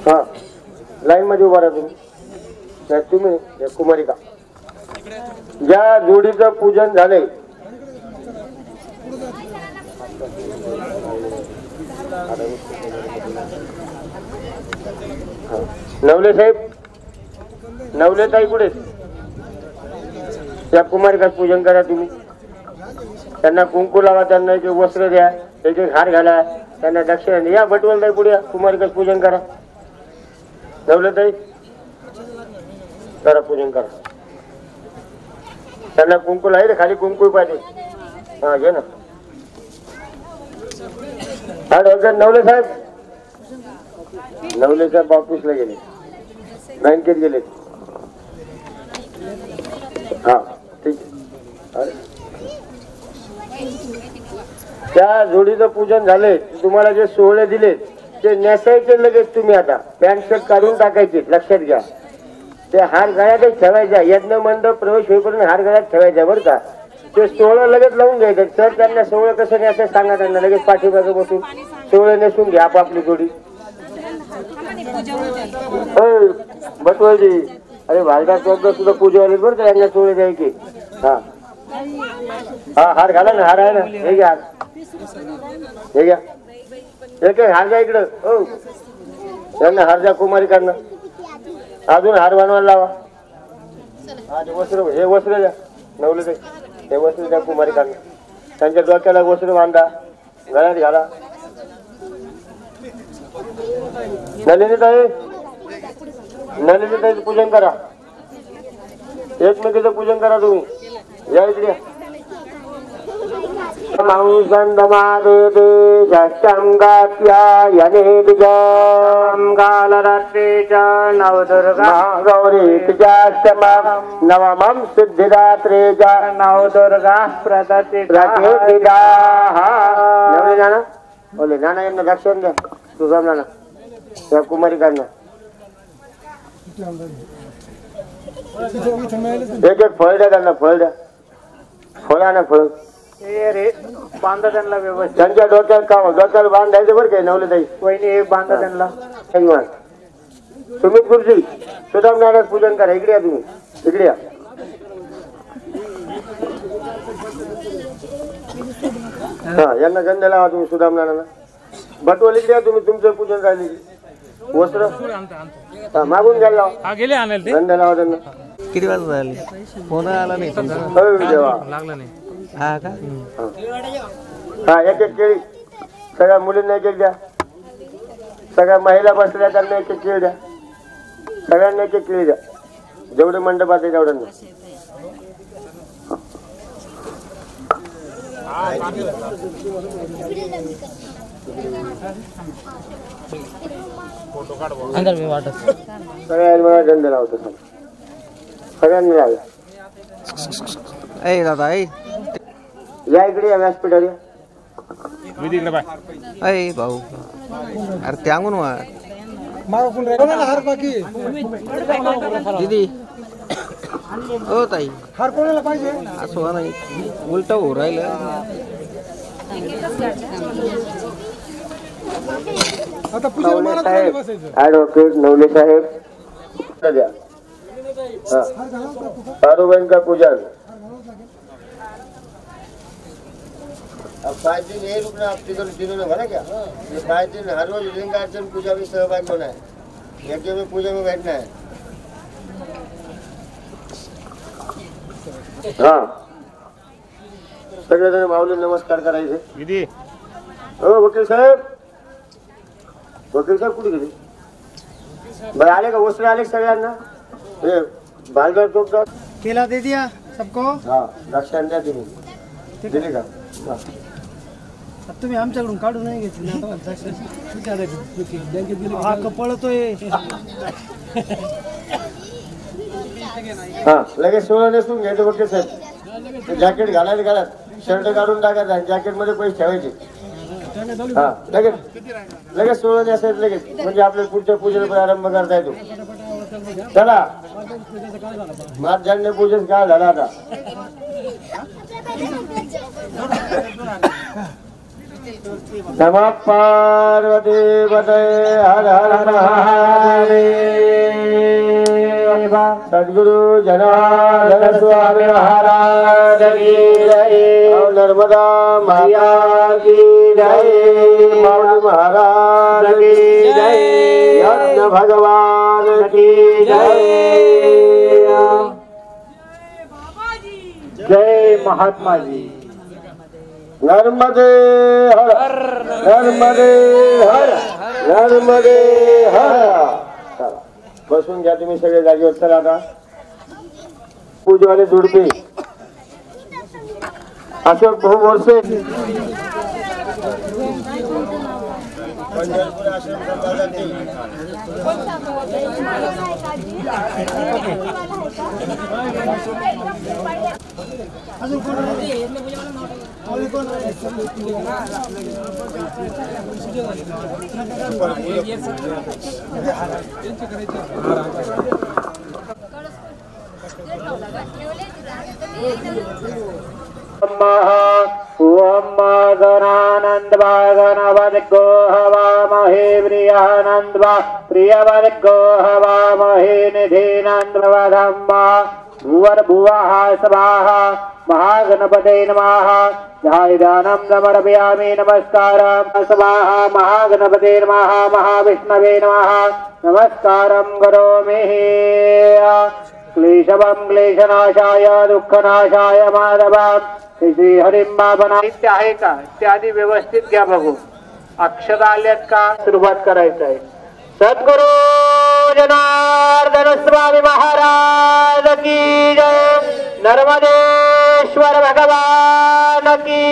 हा लाईन मध्ये उभा राहा तुम्ही. तुम्ही कुमारिका ज्या जोडीचं पूजन झालंय नवले साहेब नवलेताई कुठे? त्या कुमारिकाच पूजन करा तुम्ही. त्यांना कुंकू लावा. त्यांना एक वस्त्र द्या. एक एक हार घाला. त्यांना दक्षिणा द्या. या बटवलताई पुढे या. कुमारिकाच पूजन करा. नवलेताई करा पूजन करा. त्यांना कुंकू लाईल खाली कुंकू पाहिजे. हा घे ना. हा डॉक्टर नवले साहेब नवले साहेब ऑफिसला गेले बँकेत गेले. हा ठीक आहे. त्या जोडीचं पूजन झाले. तुम्हाला जे सोहळे दिले ते नेसायचे लगेच तुम्ही. आता पॅन्ट शर्ट काढून टाकायचे. लक्षात घ्या. ते हार गळ्यातच ठेवायचा. यज्ञ मंडप प्रवेश होईपर्यंत हार गळ्यात ठेवायचा बरं का. ते सोहळं लगेच लावून घ्यायचं. सर त्यांना सोहळं कसं न्यायचं सांगा. त्यांना लगेच पाठीमागे बसून सोहळे नेसून घ्या आपापली जोडी. बटवायची. अरे भालदार चौक सुद्धा पूजेवाले बरं का. यांना सोहळे द्यायचे. हा हा हार घाला ना. हार आहे ना. हे घ्या हे घ्या. एक हार द्या इकडं. हो त्यांना हार द्या कुमारिकांना. अजून हार बनवायला लावा. हा वस्त्र हे वस्त्र द्या नवले. हे वस्त्र द्या कुमारिकांना. त्यांच्या डोक्याला वस्त्र बांधा. गळ्यात घाला. नलिनीताई नलिनीताईचं पूजन करा. एकमेकीचं पूजन करा तुम्ही. या इकडे. नवमं सिद्धिदात्रेजा नवदुर्गा प्रदत्ते नाना बोले नाना यांना दक्षिण द्या. तुझा नाना त्या कुमारिकांना एक एक फळ द्या. त्यांना फळ द्या. फळा ना फळ रे बांधा त्यांना व्यवस्थित. त्यांच्या डोक्यात का डोक्याला बांधायचं बरं काय नवलेताई. वहिनी बांधा त्यांना. तुम्ही खुर्ची सुदाम नारायण पूजन करा. इकडे या तुम्ही. इकडे या. हा यांना गंध लावा तुम्ही सुदामनाना. बटवली द्या तुम्ही, तुमचं पूजन राहिली वस्त्र हा मागून घ्यायला लावा. गंध लावा त्यांना. किती वाजता झाले? फोन आला नाही तुमचा. देवा लागला नाही. हा का? हा एक एक केळी सगळ्या मुलींना एक एक द्या. सगळ्या महिला बसल्या त्यांना एक एक केळी द्या. सगळ्यांना एक एक केळी द्या. जेवढे मंडपात आहे तेवढ्यांना. सगळ्यांना मला गंध लावतो. सगळ्यांनी लावला. ऐ दादा ऐ या इकडे या व्यासपीठावर या. ऐ भाऊ अरे त्यागून वा कोणाला हार बाकी दीदी हो ताई हार कोणाला पाहिजे? असं व्हा नाही उलट हो राहिलं. आता पूजा नवले मला साहेब बसायचं. ऍडव्होकेट नवले साहेब द्या. पारोबाईन का पूजन. अब 5 दिन यही रुकना. आप तीनों ने भरा क्या? ये 5 दिन हर रोज लिंगार्चन पूजा में सहभागी होना है. यज्ञ में पूजा में बैठना है. हाँ सगळेजण माऊली नमस्कार करायचे. हो वकील साहेब. वकील साहेब कुठे गेले? बरं आले का? वस्त्र आले सगळ्यांना? हे बालगार चौकदार केला दे दिया सबको. हा लक्षात द्या तुम्ही. दिले का? हा. आता तुम्ही आमच्याकडून काढून नाही घेतली ना. हा कपळतोय. हा लगेच 16 नेसून घ्यायचं वकील साहेब. जॅकेट घालायला घालत. शर्ट काढून टाकायचा. जॅकेट मध्ये पैसे ठेवायचे. हा लगेच लगेच 16 नेसायचं लगेच. म्हणजे आपल्या पुढच्या पूजेला प्रारंभ करता येतो. चला माझ्याने पूजन काय झाला आता. नमः पार्वती पते हर हर महादेव. सद्गुरु जनार्दन स्वामी महाराज की जय. नर्मदा मैया की जय. माऊली महाराज की जय. यज्ञ भगवान की जय. जय महात्मा जी. नर्मदे हर नर्मदे हर नर्मदे हर. चला बसून घ्या तुम्ही सगळे जागेवर. चला आता पूजवाले जोडपे अशोक भाऊ बोरसे पंढरपूर आश्रम संघासाठी अजून कोण गणानंदवागणवद्गो हवामहे प्रियानंदवा प्रियवद्गो हवामहे निधीनंदवधम्मा भुवर्भुवः स्वाः महागणपते नमः ध्यानं समर्पयामि नमस्कारं स्वाहा महागणपते नमः महाविष्णवे नमः नमस्कारं करोमि क्लेशवं क्लेशनाशाय दुःखनाशाय माधवं श्री हरिं बाबना. नित्य आहे का इत्यादी व्यवस्थित घ्या बघू. अक्षर आल्यात का? सुरुवात करायचं आहे. सद्गुरु जनार्दन स्वामी महाराज की जय. नर्मदेश्वर भगवान की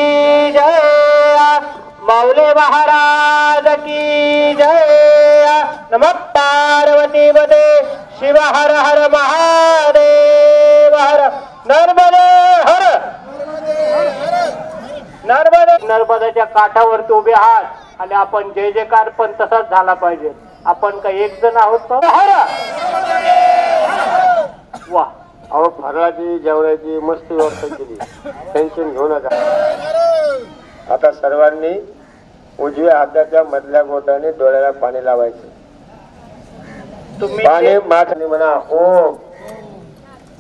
जय. माऊली महाराज की जय. नमः पार्वती पते शिव हर हर महादेव हर. नर्मदे हर नर्मदे. नर्मदेच्या काठावरती उभे आहात आणि आपण जय जयकार पण तसाच झाला पाहिजे. आपण काही एक जण आहोत का? वा अहो फराळाची जेवणाची मस्त व्यवस्था केली. टेन्शन घेऊ नका. आता सर्वांनी उजव्या हाताच्या मधल्या बोटाने डोळ्याला पाणी लावायचे. पाणी माथाने म्हणा ओम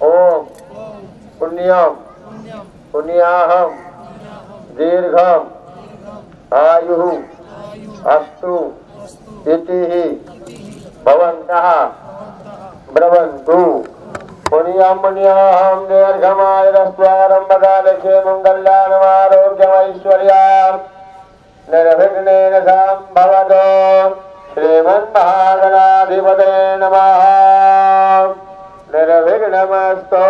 ओम पुण्यम पुण्याहम दीर्घम आयुः अस्तु इति भवन्तः ब्रवन्तु। पुण्यं दीर्घमायुरस्वारम्भकालक्षे मङ्गल्यानमारोग्यमैश्वर्याम् निर्विघ्नेन सम्भवतु। श्रीमन्महागणाधिपते नमः। निर्विघ्नमस्तु।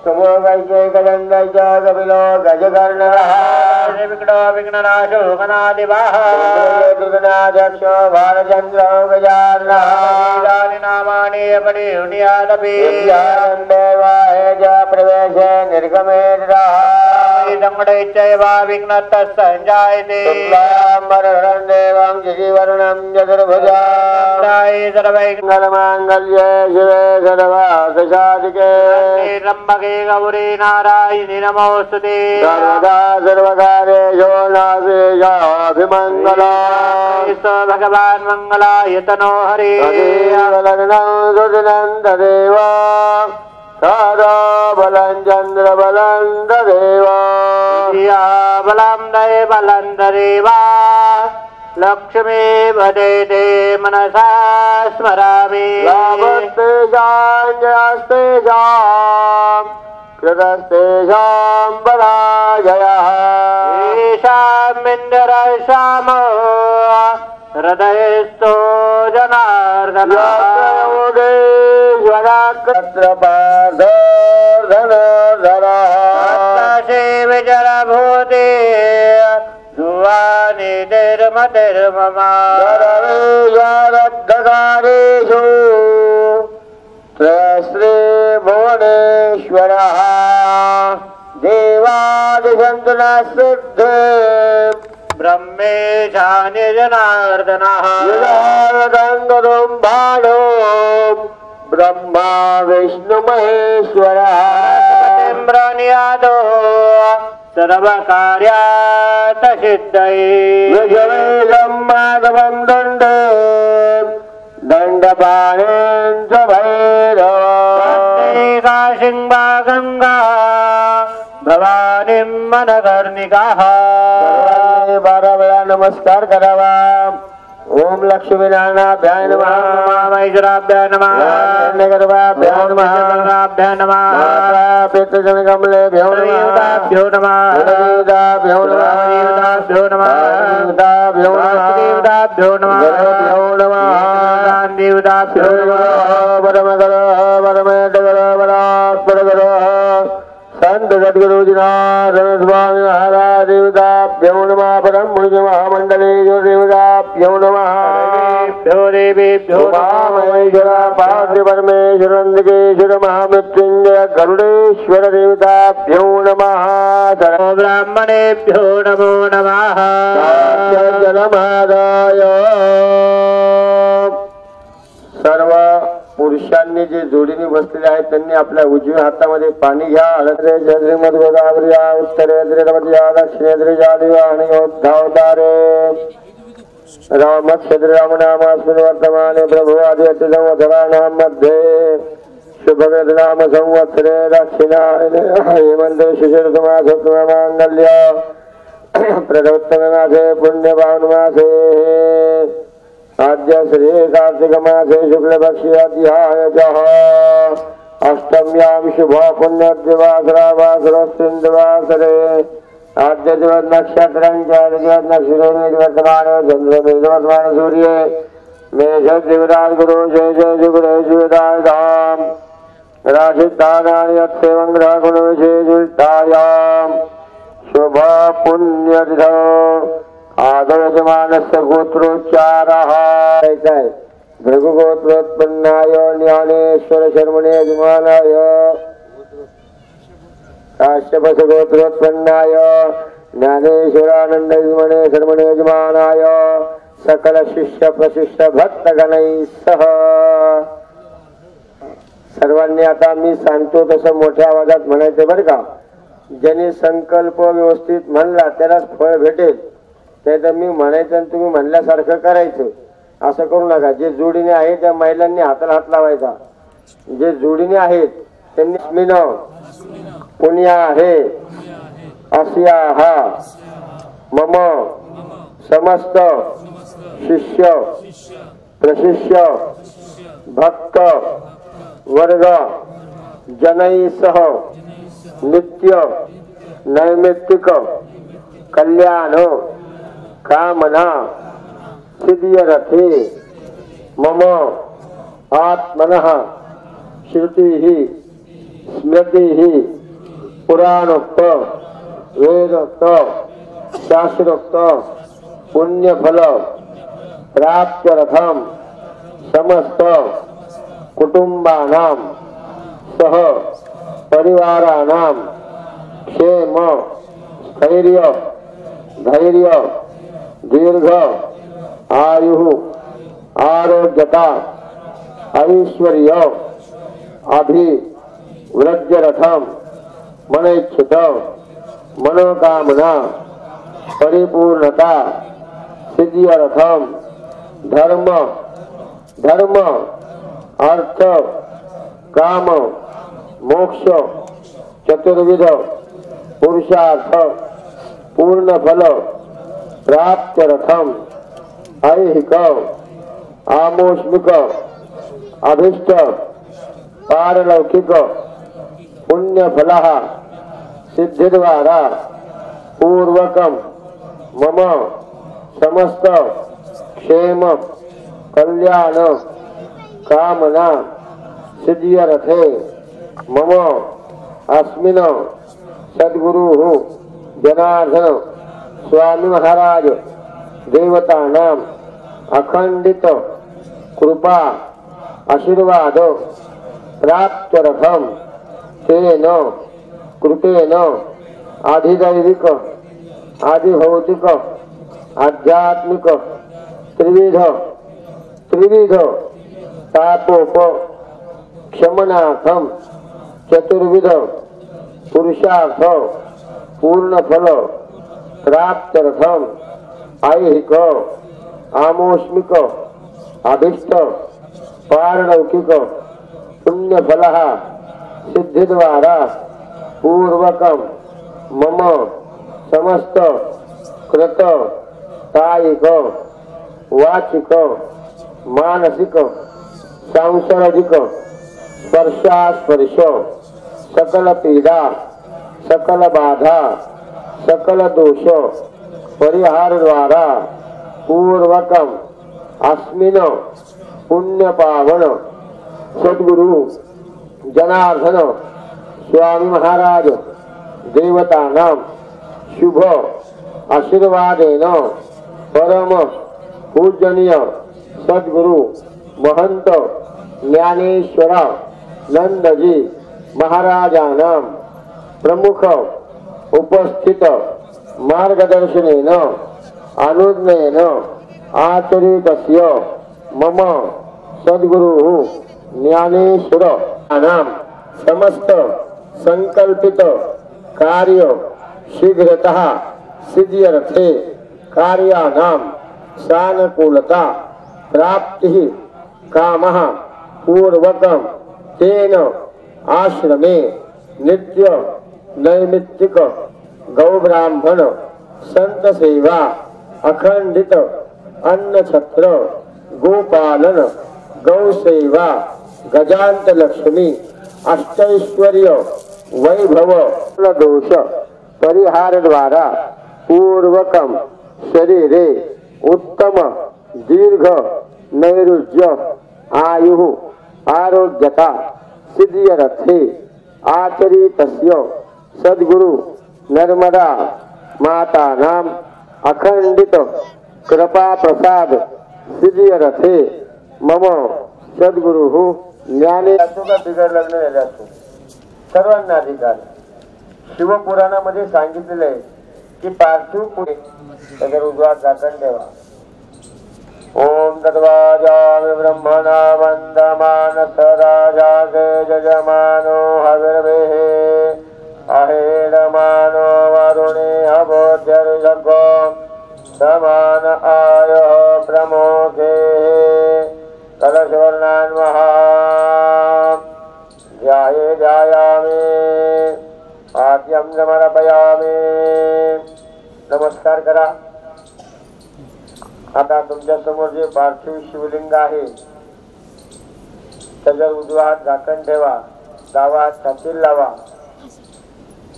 सुमोगैकैकदण्डैः कपिलो गजकर्णः विघ्ननाशो गणाधिपः विघ्नाध्यक्षो भालचन्द्रो गजाननः। नामानि अपरिहुण्यादपि देवाय च प्रवेशे निर्गमे संगणैश्चैव विघ्नतः सञ्जायते। शुक्लाम्बरधरं देवं शशिवर्णं चतुर्भुजाय सर्वैर्मङ्गल्ये शिवे सर्वार्थसाधिके त्र्यम्बके गौरी नारायणि नमोऽस्तुते। सर्वदा सर्वकार्येषु नास्तेषाभिमङ्गलाय भगवान् मङ्गलाय तनो हरे। लग्नं सुदिनं तदेव सदा बलं चन्द्रबलं तदेव बलं दये बलं तदेव लक्ष्मी भजेते मनसा स्मरामि। लाभस्तेषां जयस्तेषां कृतस्तेषां पराजयः। येषामिन्द्रशाम हृदयस्थो जनार्दनः। विजरभूते धुवानि धर्मधर्ममारेषु श्री भुवनेश्वरः देवादिसन्तु न सिद्धे ब्रह्मेशानि जनार्दनः। भाणो ब्रह्मा विष्णु महेश्वरः ब्रह्मण्यादो सर्वकार्यात् सिद्धये माधवं दण्डे दण्डपाणेन च भैरवा सिंहा गंगा भवानीं मनकर्णिकाः। बारा वेळा नमस्कार करावा। ओम लक्ष्मीनारायणाभ्याय नमः। महेश्वराभ्याय नमः। नगरवाभ्याय नमः। नगराभ्याय नमः। पितृजनकमलेभ्यो नमः। देवताभ्यो नमः। देवताभ्यो नमः। देवताभ्यो नमः। देवताभ्यो नमः। देवताभ्यो नमः। परमगुरो परमेश्वरो परात्परगुरो संत सद्गुरु जनार्दन स्वामी महाराज देवताभ्यो नमः। परम मुनि महामंडले देवताभ्यो नमः। देवेभ्यो महेश्वर पार्वती परमेश्वर नंदकेश्वर महामृत्युंजय गरुडेश्वर देवताभ्यो नमः। ब्राह्मणेभ्यो नमो नमः। जलमादाय सर्व पुरुषांनी जे जोडीने बसलेले आहेत त्यांनी आपल्या उजव्या हातामध्ये पाणी घ्या। हळदरे श्रीमद गोदावरी उत्तरेंद्र दक्षिणेंद्र जादिवा आणि योद्धावतारे रामक्षेत्र रामनामास्मिन् वर्तमाने प्रभु आदि संवत्सराणां मध्ये शुभकृत नाम संवत्सरे दक्षिणायने हेमन्त शिशिरतुमासोत्तममाङ्गल्य प्रदोत्तममासे पुण्यपावनमासे आद्य श्री कार्तिक मासे शुक्लपक्षी अध्यायः अष्टम्यां शुभ पुण्यदिवासरावासरोस्तिन्द्रवासरे आद्य दिवस नक्षत्रांच्या दिवस नक्षत्रे वर्तमान चंद्र वर्तमान सूर्य मेष देवराज गुरु जय जय गुरु देवराज धाम राशितानानि यत्सेवं ग्रह गुण विशेषुल्टायां शुभ पुण्यदिधो आदर्शमानस्य गोत्रोच्चारः भृगुगोत्रोत्पन्नाय ज्ञानेश्वर शर्मणे यजमानाय काश्यपस्य गोत्रोत्पन्नाय ज्ञानेश्वरानंद यजमाने शर्मणे यजमानाय सकल शिष्य प्रशिष्य भक्तगणैः सह सर्वांनी आता मी सांगतो तसं मोठ्या आवाजात म्हणायचं बरं का। ज्यांनी संकल्प व्यवस्थित म्हणला त्यालाच फळ भेटेल। तर मी म्हणायचं आणि तुम्ही म्हणल्यासारखं करायचं असं करू नका। जे जोडीने आहे त्या महिलांनी हाताला हात लावायचा। जे जोडीने आहेत त्यांनी अस्मिन पुण्या आहे अस्याः मम समस्त शिष्य प्रशिष्य भक्त वर्ग जनैः सह नित्य नैमित्तिक कल्याण कामना सिद्ध्यर्थे मम आत्मनः श्रुतिः स्मृतिः पुराणोक्त वेदोक्त शास्त्रोक्त पुण्यफल प्राप्त्यर्थम समस्त कुटुंबानां सह परिवाराणां क्षेम स्थैर्य धैर्य दीर्घ आयु आरोग्यता ऐश्वर्य अभिवृद्ध्यर्थम मनोच्छित मनोकामना परिपूर्णता सिद्ध्यर्थम धर्म अर्थ काम मोक्ष चतुर्विध पुरुषार्थ पूर्ण फल प्राप्त्यर्थम ऐहिक आमोष्मिक अभिष्ट पारलौकिक पुण्यफल सिद्धिद्वारा पूर्वकम मम समस्त क्षेम कल्याण कामना सिद्ध्यर्थे मम अस्मिन् सद्गुरु जनार्दन स्वामी महाराज देवतानां अखंडित कृपा आशीर्वाद प्राप्त्यर्थम तेन कृतेन आधिदैविक आधिभौतिक आध्यात्मिक त्रिविध तापोप क्षमनार्थम चतुर्विध पुरुषार्थ पूर्ण फल प्राप्त्यर्थम ऐहिक आमोष्मिक अभिष्ट पारलौकिक पुण्यफल सिद्धिद्वारा पूर्वकम मम समस्त कृत कायिक वाचिक मानसिक सांसारिक स्पर्शास्पर्श सकल पीड़ा सकल बाधा सकल दोष परिहार द्वारा पूर्वकम अस्मिन् पुण्य पावन सद्गुरु जनार्दन स्वामी महाराज देवतानां शुभ आशीर्वादेन परम पूजनीय सद्गुरु महंत ज्ञानेश्वर नंदजी महाराजानां प्रमुख उपस्थित मार्गदर्शनेन अनुज्ञेन आचरितस्य मम सद्गुरु ज्ञानेश्वर नाम समस्त संकल्पित कार्य शीघ्रतः सिद्ध्यर्थे कार्याणां सानुकूलता प्राप्ति कामः पूर्वकं तेन आश्रमे नित्य नैमित्तिक गौ ब्राह्मण संत सेवा अखंडित अन्न छत्र गोपालन गौ सेवा गजांत लक्ष्मी अष्टैश्वर्य वैभव दोष परिहार द्वारा पूर्वकम शरीरे उत्तम दीर्घ नैरुज्य आयु आरोग्यता सिद्ध्यर्थे आचरितस्य सद्गुरु नर्मदा माता नाम अखंडित कृपा प्रसाद सिद्ध्यर्थे मम सद्गुरु ज्ञाने बिघड लग्न झाले असतो सर्वांना अधिकार शिवपुराणामध्ये सांगितलेलं आहे की पार्थिव पुढे त्याच्या उजवा झाकण ठेवा. ओम तद्वाजामि ब्रह्मणा वंदमानस राजासे जजमानो हविर्वेः अहेडमानो वरुणे अबोध्यर्जगो समान आयो प्रमोखे कलशवर्णान् महा ध्याये ध्यायामि वाक्यम समर्पयामि. नमस्कार करा. आता तुमच्या समोर जे पार्थिव शिवलिंग आहे त्याच्यावर उजवा हात झाकण ठेवा, डावा हात छातीला लावा.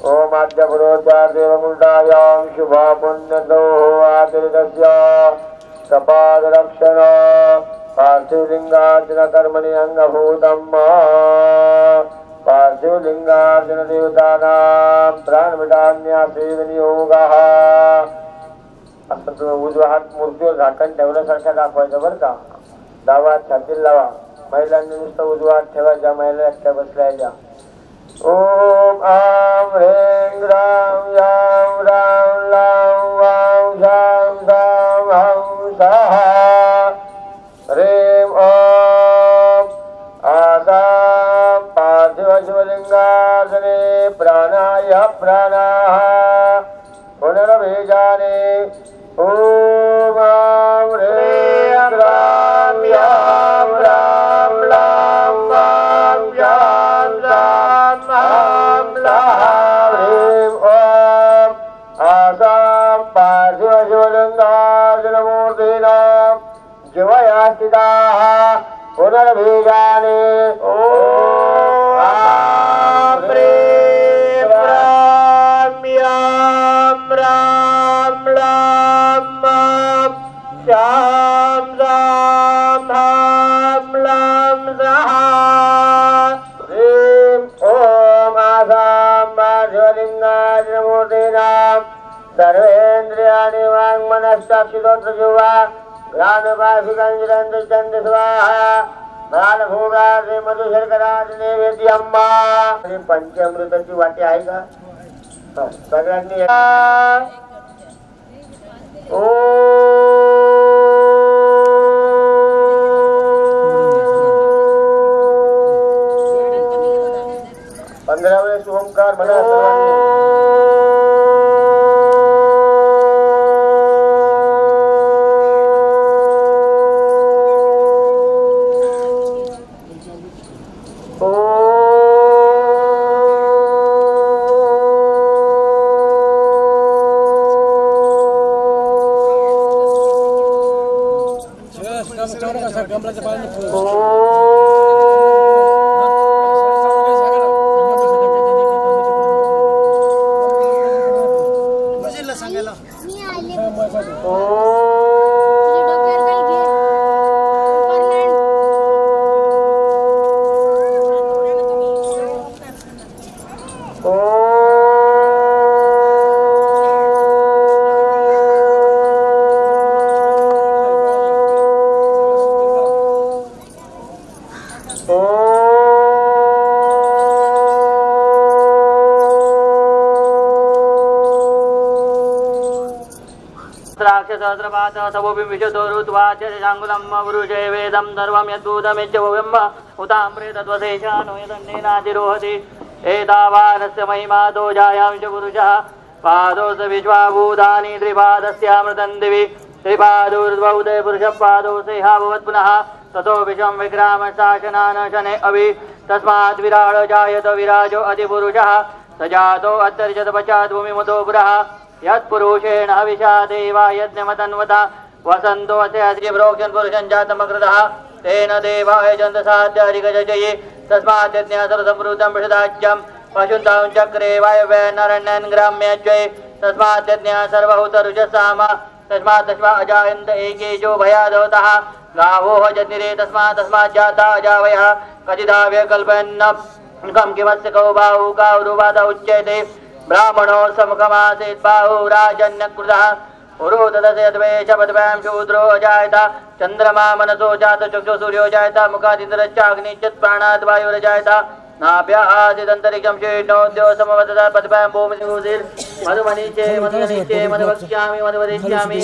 ओम आद्य पुरोच्या देवमुंडायाम शुभा पुण्यतो आदिर्दस्य कपाद रक्षण पार्थिवलिंगार्चन कर्मणि अंगभूतम्. पार्थिवलिंगार्चन देवतानां प्राणविटान्यासे विनियोगः. असं तुम्ही उजवा हात मूर्तीवर झाकण ठेवल्यासारखा दाखवायचं बरं का. डावा हात छातीला लावा. महिलांनी नुसतं उजवा हात ठेवायच्या, महिला एकट्या बसल्या त्या. ओम आम ह्रीं ग्राम याम राम लाम वाम शाम साम हं स्वाहा. ह्रीं ओम आसाम पार्थिव शिवलिंगासने प्राणाय प्राणाः पुनर्बीजाने. ओम आम ह्रीं ग्राम याम राम लाम वाम शाम साम हं स्वाहा. ह्रीं ओम आसाम पार्थिव शिवलिंगासनमूर्तीनां जीवया स्थिताः पुनर्बीजाने. ओम आम ह्रीं ग्राम याम राम लाम वाम शाम साम हं लाम स्वाहा. ह्रीं ओम आसाम पार्थिवलिंगासनमूर्तीनां सर्वेन्द्रियाणि वाङ्मनश्चक्षुश्रोत्रजिह्वा घ्राणोपासिकञ्जरन्ति स्वाहा. बालभोगादि मधुशर्करादि नैवेद्यम्. पंचामृताची वाटी आहे का? सगळ्यांनी ओम 15 वेळेस ओंकार म्हणा सर्वांनी. सहस्रपात सवोपि विशतो ऋत्वाच्यशाङ्गुलं पुरुषे वेदं सर्वं यद्भूतमित्यवब्रह्म उताम्रे तत्त्वशेषानो यदन्नेनातिरोहति. एतावानस्य महिमातो जायां च पुरुषः पादोऽस्य विश्वाभूतानि त्रिपादस्यामृतं दिवि त्रिपादोर्द्वौदे पुरुषः पादौ सेहा भवत् पुनः ततो विश्वं विक्राम शासनान् शने अभि. तस्मात् विराडो जायत विराजो अधिपुरुषः स जातो अत्यर्जत पश्चात् भूमिमतो पुरः. यत्पुरुषेण हविषा देवा यज्ञमतन्वता वसन्तो अस्य प्रोक्षन् पुरुषं जातमकृतः तेन देवाय जन्तसाध्याधिगजये. तस्मात् यज्ञसरसंवृतं पृषदाज्यं पशुन्तां चक्रे वायव्यनरण्यन् ग्राम्यज्वये. तस्मात् यज्ञः सर्वहुतरुजसाम तस्मात् तस्मा अजायन्त एकेजो भयादवतः गावोः जनिरे. तस्मात् जाता अजावयः कथिताव्य कल्पयन्न कं किमस्य कौ बाहु कारुवाद उच्यते. ब्राह्मणो समखमासीत् बाहु राजन्यकृतः पुरोदशयद्वेषपद्भ्यां शूद्रो अजायत. चन्द्रमा मनसो जात चक्षु सूर्यो जायत. मुखादिन्द्रश्चाग्निश्चित् प्राणाद् वायुरजायत. नाभ्या आसीदन्तरिक्षं शीर्णोद्यो समवदत पद्भ्यां भूमिसूर् मधुमनीचे मधुमनीचे मधुवक्ष्यामि मधुवदिष्यामि.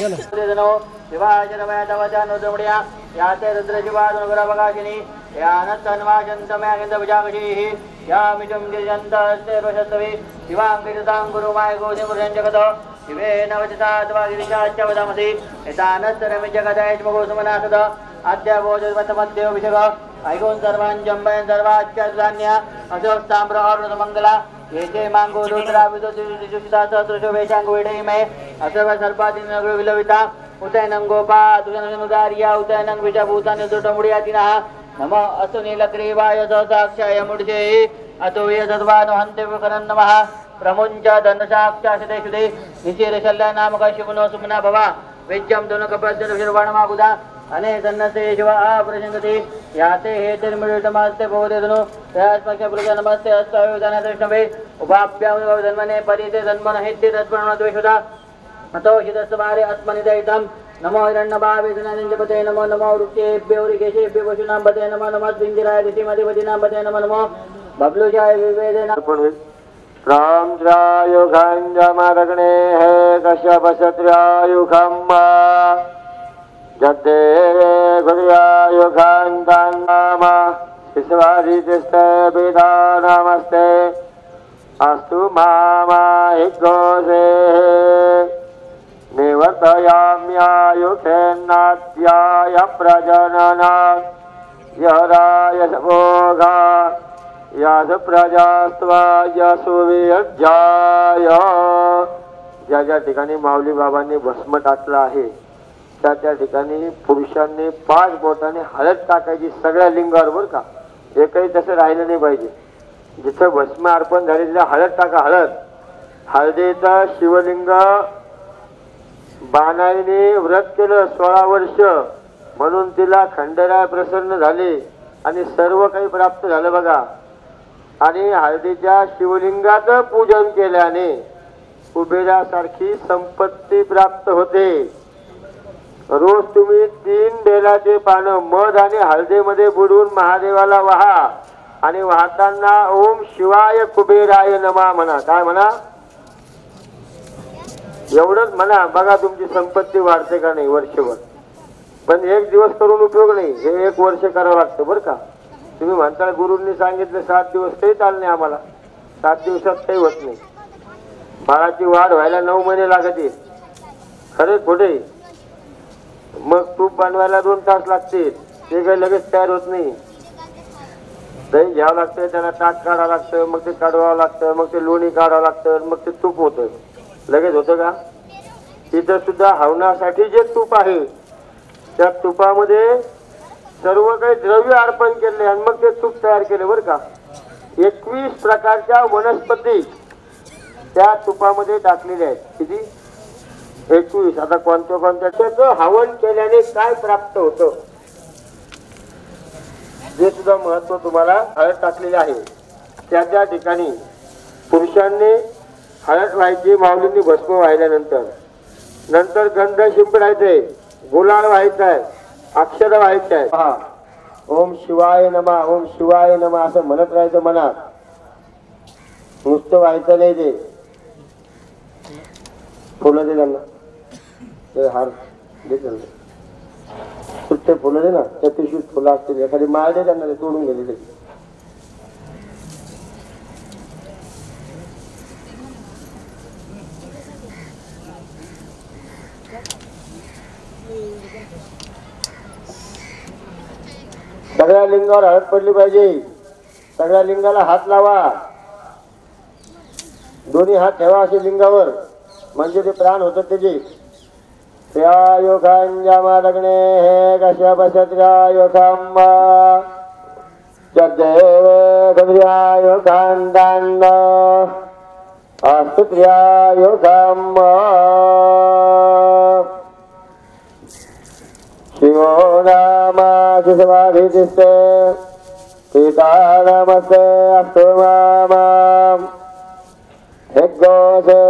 शिवाचरमयतवचानुद्रमणिया याते रुद्रशिवादुनुग्रवकाशिनी यानत्तन्वाचन्तमयागिन्दविजागशीः यामिषं गिरिजन्तस्ते रोषस्तवि शिवाङ्कितां गुरुमाय गोधिमुर्यं जगतो शिवेन वचसा गिरिशाच्च वदामसि एतानस्तरमि जगदयज्मगोसुमनासद अद्य भोजमतमद्यो विषग ऐगोन् सर्वान् जम्बयन् सर्वाच्च धान्य असोस्ताम्र अर्णमङ्गला येते मांगो दोत्रा विदुषिता सहस्रशो वेशांग वेडईमय असर्व सर्पादिन विलविता उतयनं गोपा तुजनुदार्या उतयनं विजभूतानि दुर्डमुडियातिनः नमो अस्तु नीलग्रीवाय सहसाक्षाय मूर्ते अतो ये सर्वानो हन्ते विकरन् नमः प्रमुञ्च धनसाक्षाशते शुदे निशिरशल्य नामक शिवनो सुमना भवा वेज्यं दुनकपद्य शिर्वाणमागुदा अने सन्नसे शिव प्रशंसति याते हे तिर्मिळितमास्ते भवदेदनु तयास्मक्ष पुरुष नमस्ते अस्तायुधान दृष्णवे उपाभ्याम धन्मने परिते धन्मन हेत्ते तत्परणद्वेषुदा अतो हितस्वारे अस्मनिदयितं नमो हिरण्यभावेदनञ्जपते नमो नमो वृक्षेभ्यो ऋषेभ्यो पशूनां पते नमो नमः स्विञ्जिराय ऋषिमधिपतीनां पते नमो नमो बबलुजाय विवेदेन रामद्रायुखाञ्जमदग्ने हे कश्यपशत्र्यायुखम् जते गुर्यायुखान्तान्नाम विश्वादितिस्ते वेदा नमस्ते अस्तु मामा हिग्गोसे निवर्तयाम्यायुखेन्नाद्याय प्रजनना यदाय समोघा यास प्रजास्त्वा यशुवियज्जाय ज्या ज्या ठिकाणी माऊली बाबांनी भस्म टाकलं आहे त्या ठिकाणी पुरुषांनी 5 बोटाने हळद टाकायची सगळ्या लिंगावर बरं का एकही तसं राहिलं नाही पाहिजे जिथं भस्म अर्पण झाले तिथे हळद टाका हळदीचा शिवलिंग बाणाईने व्रत केलं 16 वर्ष म्हणून तिला खंडेराय प्रसन्न झाले आणि सर्व काही प्राप्त झालं बघा आणि हळदीच्या शिवलिंगाचं पूजन केल्याने कुबेरासारखी संपत्ती प्राप्त होते रोज तुम्ही 3 बेलाचे पानं मध आणि हळदीमध्ये बुडवून महादेवाला वाहा आणि वाहताना ओम शिवाय कुबेराय नमः म्हणा काय म्हणा एवढंच म्हणा बघा तुमची संपत्ती वाढते का नाही वर्षभर पण एक दिवस करून उपयोग नाही हे 1 वर्ष करावं लागतं बरं का तुम्ही म्हणता गुरूंनी सांगितलं 7 दिवस काही चालणे आम्हाला 7 दिवसात काही होत नाही बाळाची वाढ व्हायला 9 महिने लागते खरे खोटे मग तूप बनवायला 2 तास लागतील ते काही लगेच तयार होत नाही दही घ्यावं लागतं त्याला ताक काढावं लागतं मग ते काढवावं लागतं मग ते लोणी काढावं लागतं मग ते तूप होतं लगेच होतं का तिथं सुद्धा हवनासाठी जे तूप आहे त्या तुपामध्ये सर्व काही द्रव्य अर्पण केले आणि मग ते तूप तयार केले बरं का 21 प्रकारच्या वनस्पती त्या तुपामध्ये टाकलेल्या आहेत किती 21 आता कोणत्या हवन केल्याने काय प्राप्त होतं जे सुद्धा महत्व तुम्हाला हळद टाकलेले आहे त्या ठिकाणी पुरुषांनी हळद व्हायची माऊलींनी भस्म व्हायल्यानंतर गंध शिंपडायचे गुलाल व्हायचा आहे अक्षर व्हायचे आहे पहा ओम शिवाय नमः असं म्हणत राहायचं मनात नुसतं व्हायचं नाही ते फुलं दे त्यांना ते हार दे त्यांना सुट्टे फुलं दे ना त्या पिशवीत फुलं असतील एखादी माळ दे त्यांना ते तोडून गेलेले सगळ्या लिंगावर हळद पडली पाहिजे सगळ्या लिंगाला हात लावा दोन्ही हात ठेवा असे लिंगावर म्हणजे ते प्राण होतात त्याचे योगांजामालग्ने हे कश्यपशत्र्यायुखम् योगांतान्न अस्तुत्र्यायुखम् शिवो नाम शिशवाभितिस्ते सीता नमस्ते अस्तु माम हिग्गोसे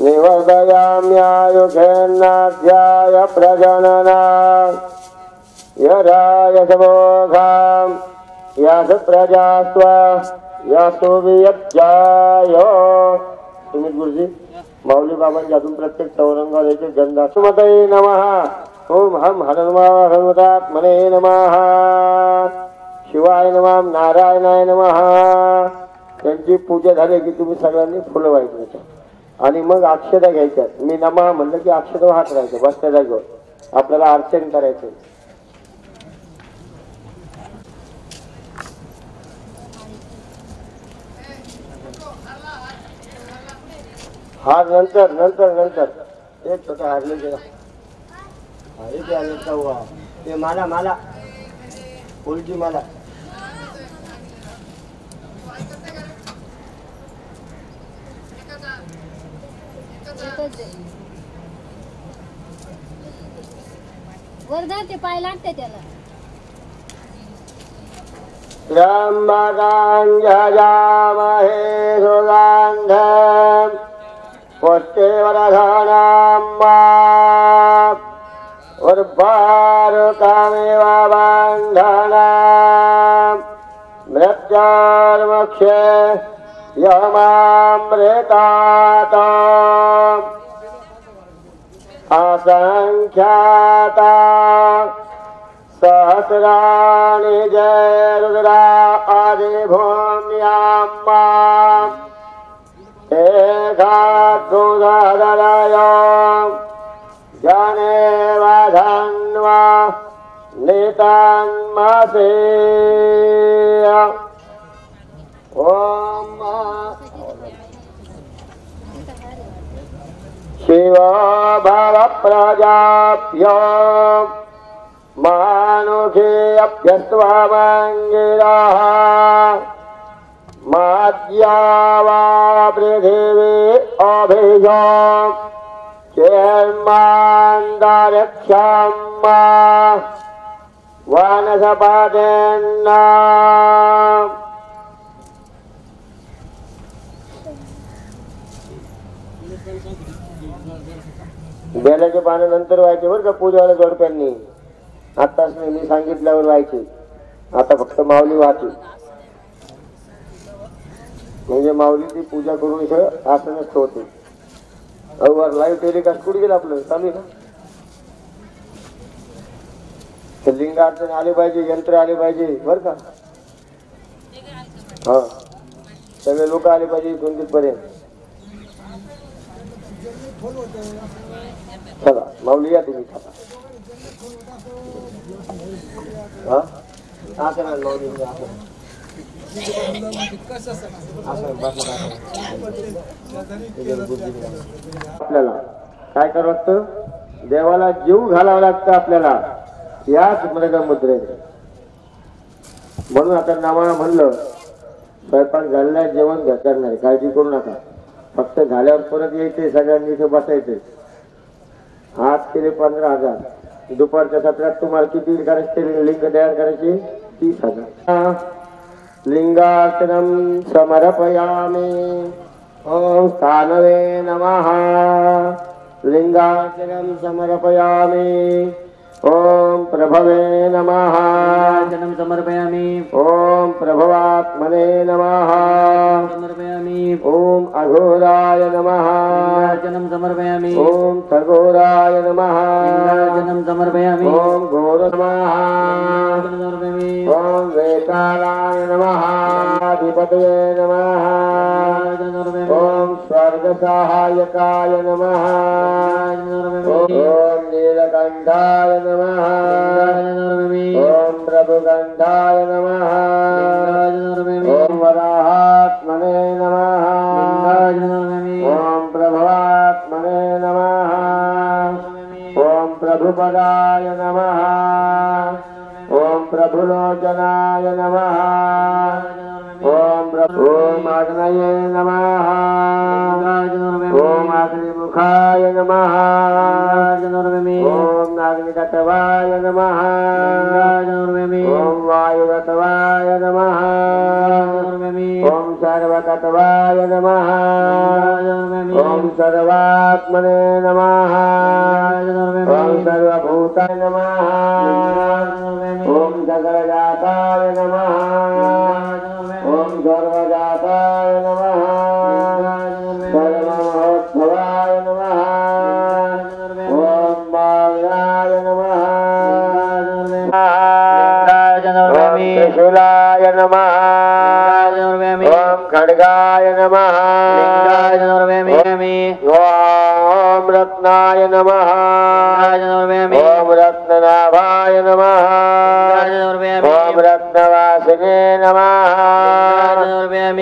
निवर्तयाम्यायुखेन्नाद्याय प्रजनना यदाय समोघां यास प्रजास्त्वा यासो वियज्जाय तुम्ही गुरुजी माऊली बाबांच्या अजून प्रत्येक चौरंगावर याचे गंधा सुमतये नमः ओम हम हनुमात्मने नमः शिवाय नमः नारायणाय नमः त्यांची पूजा झाली की तुम्ही सगळ्यांनी फुलं व्हायची आणि मग अक्षता घ्यायच्या मी नमः म्हणलं की अक्षता हात राहायचं बसत्या जागेवर आपल्याला अर्चन करायचं हार नंतर नंतर नंतर एक छोटा हारले गेला इथे आले का हुआ ते माला माला उलटी माला वरदाचे पाय लागते त्याला त्र्यंबकांजयामहे सुगन्धं पुष्टिवर्धनम् उर्वारुकमिव बन्धनम् मृत्युर्मुक्षे यमामृतात् असंख्याता सहस्राणि जय रुद्रा आदिभूम्याम् एकाग्रोदरय जनेव धन्वा नितन्मसे ओम शिव भव प्रजाभ्यो मानुषे अभ्यस्त्वमङ्गिरः माद्या वा पृथिवी अभियो चेन्मान्दरक्षम् वनस्पतिन्न बेलाचे पानं नंतर व्हायचे बरं का पूजावाल्या जोडप्यांनी आताच नाही मी सांगितल्यावर व्हायचे आता फक्त माऊली वाहते म्हणजे माऊलीची पूजा करून इथं आसनच होते अवर लाईव्ह टेलिकास्ट कुठे गेलं आपलं चालू आहे ना लिंगार्चन आले पाहिजे यंत्र आले पाहिजे बरं का हा सगळे लोक आले पाहिजे इथून तिथपर्यंत चला माऊली या तुम्ही हा असं ना माऊली आपल्याला काय करावं लागतं देवाला जीव घालावं लागतं आपल्याला याच मृगमुद्रेने म्हणून आता नावाला म्हणलं स्वयंपाक झालेला जेवण करणार काळजी करू नका फक्त झाल्यावर परत यायचे सगळ्यांनी इथे बसायचे आज केले 15,000 दुपारच्या सत्रात तुम्हाला किती करायचे लिंग तयार करायचे 30,000 लिंगार्चनम समर्पयामि ओम स्थानवे नमः लिंगार्चनम समर्पयामि ओम प्रभवे नमः जन्म समर्पयामि ओम प्रभवात्मने नमः समर्पयामि ओम अघोराय नमः जन्म समर्पयामि ओम सघोराय नमः जन्म समर्पयामि ओम घोर नमः समर्पयामि ओम वेतालाय नमः अधिपतये नमः ओम स्वर्ग सहायकाय नमः ओम नीलकंठाय नमः ओम प्रभुकंठाय नमः ओम वराहात्मने नमः ओम प्रभवात्मने नमः ओम प्रभुपदाय नमः ओम प्रभुलोचनाय नमः ओम आग्नेये नमः ओम अग्निमुखाय नमः ओम अग्नितत्वाय नमः ओम वायुतत्वाय नमः ओम सर्वतत्वाय नमः ओम सर्वात्मने नमः ओम सर्वभूताय नमः ओम सकलजाताय नमः ओम सर्वजाताय नमः सर्वमहोत्सवाय नमः ओम मायाय नमः ओम त्रिशूलाय नमः ओम खड्गाय नमः ओम रत्नाय नमः ओम रत्ननाभाय नमः ओम रत्नवासिने नमः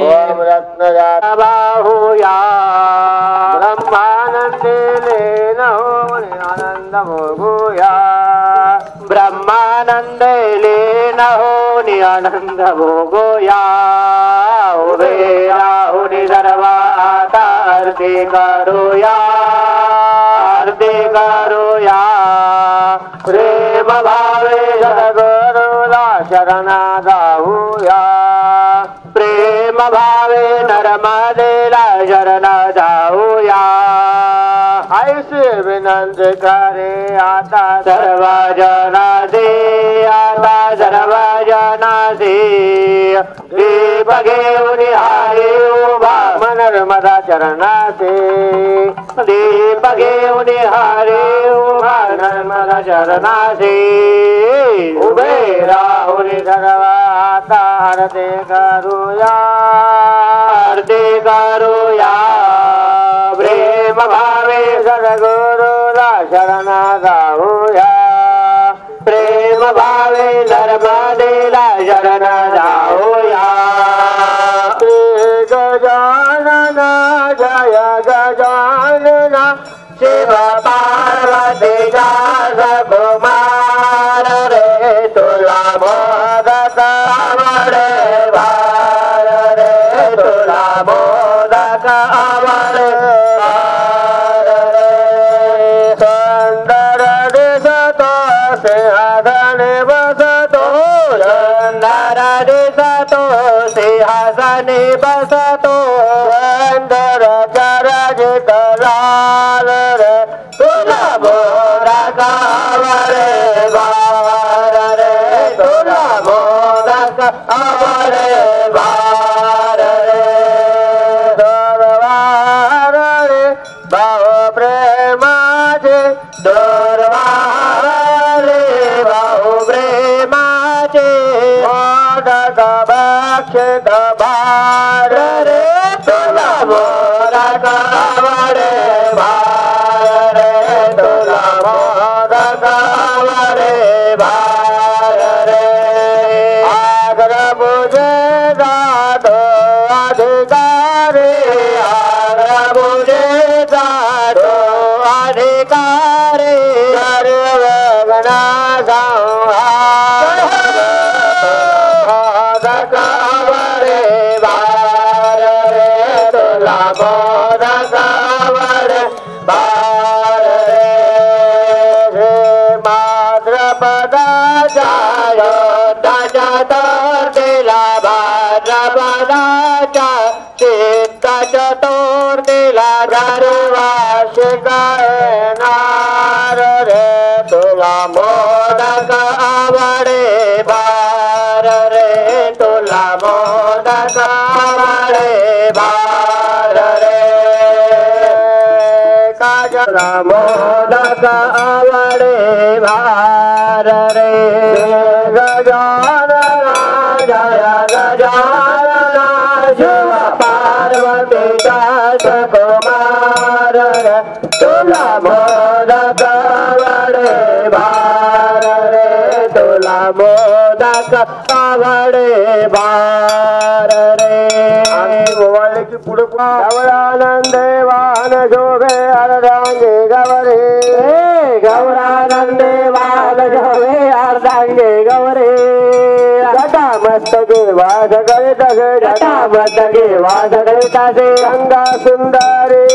ओम रत्नजाता बाहुया आनंद भोगूया उभे राहुन सर्व आता आरती करूया प्रेम भावे सद्गुरुला शरण जाऊया प्रेम भावे नर्मदेला शरण जाऊया ऐसे विनंती करे आता सर्व जनाचे आता सर्व जनाचे दीप घेऊन हरी उभा नर्मदा चरणाचे दीप घेऊन हरी उभा नर्मदा चरणाचे उभे राहुन सर्व आता आरती करूया प्रेम भावे सद्गुरुला शरण जाऊया प्रेम भावे नर्मदेला शरण जाऊया गजानन जय गजानन शिव पार्वती दास कुमार रे तुला मोदक आवडे भार रे तुला मोदक आवडे सुंदर दिसतो सिंहासने बसतो सुंदर दिसतो सिंहासने बसतो सुंदर चरजित लाल रे तुला मोदक आवडे भार रे तुला मोदक आवडे भार रे दोरवार रे भाव प्रेमाचे दोरवार रे भाव प्रेमाचे मोदक भक्षित भार रे तुला मोदक आवडे भार रे तुला मोदक आवडे भार रे आग्र बुझे जातो अधिकारी आग्र बुझे जातो अधिकारी सर्व गणा संहार मोदक आवडे भार रे तुला मोदक आवडे भार रे भाद्रपदाच्या योद्धाच्या तोरतीला भाद्रपदाच्या चित्ता चतुर्थीला गर्वार्षिक येणार रे तुला मोदक आवडे भार रे तुला मोदक आवडे भार रे काजला मोदक आवडे भार रे गजानन जय गजानन शिव पार्वती दास कुमार रे तुला मोदक आवडे भार रे तुला मोदक आवडे भार रे मोबाईल की पुढे गौरानंद वाहन शोभे अर्धांगे गवरे गौरानंदे वाहन शोभे अर्धांगे गवरे जटा मस्तके वास करित जटा मस्तके वास करितासे गंगा सुंदरी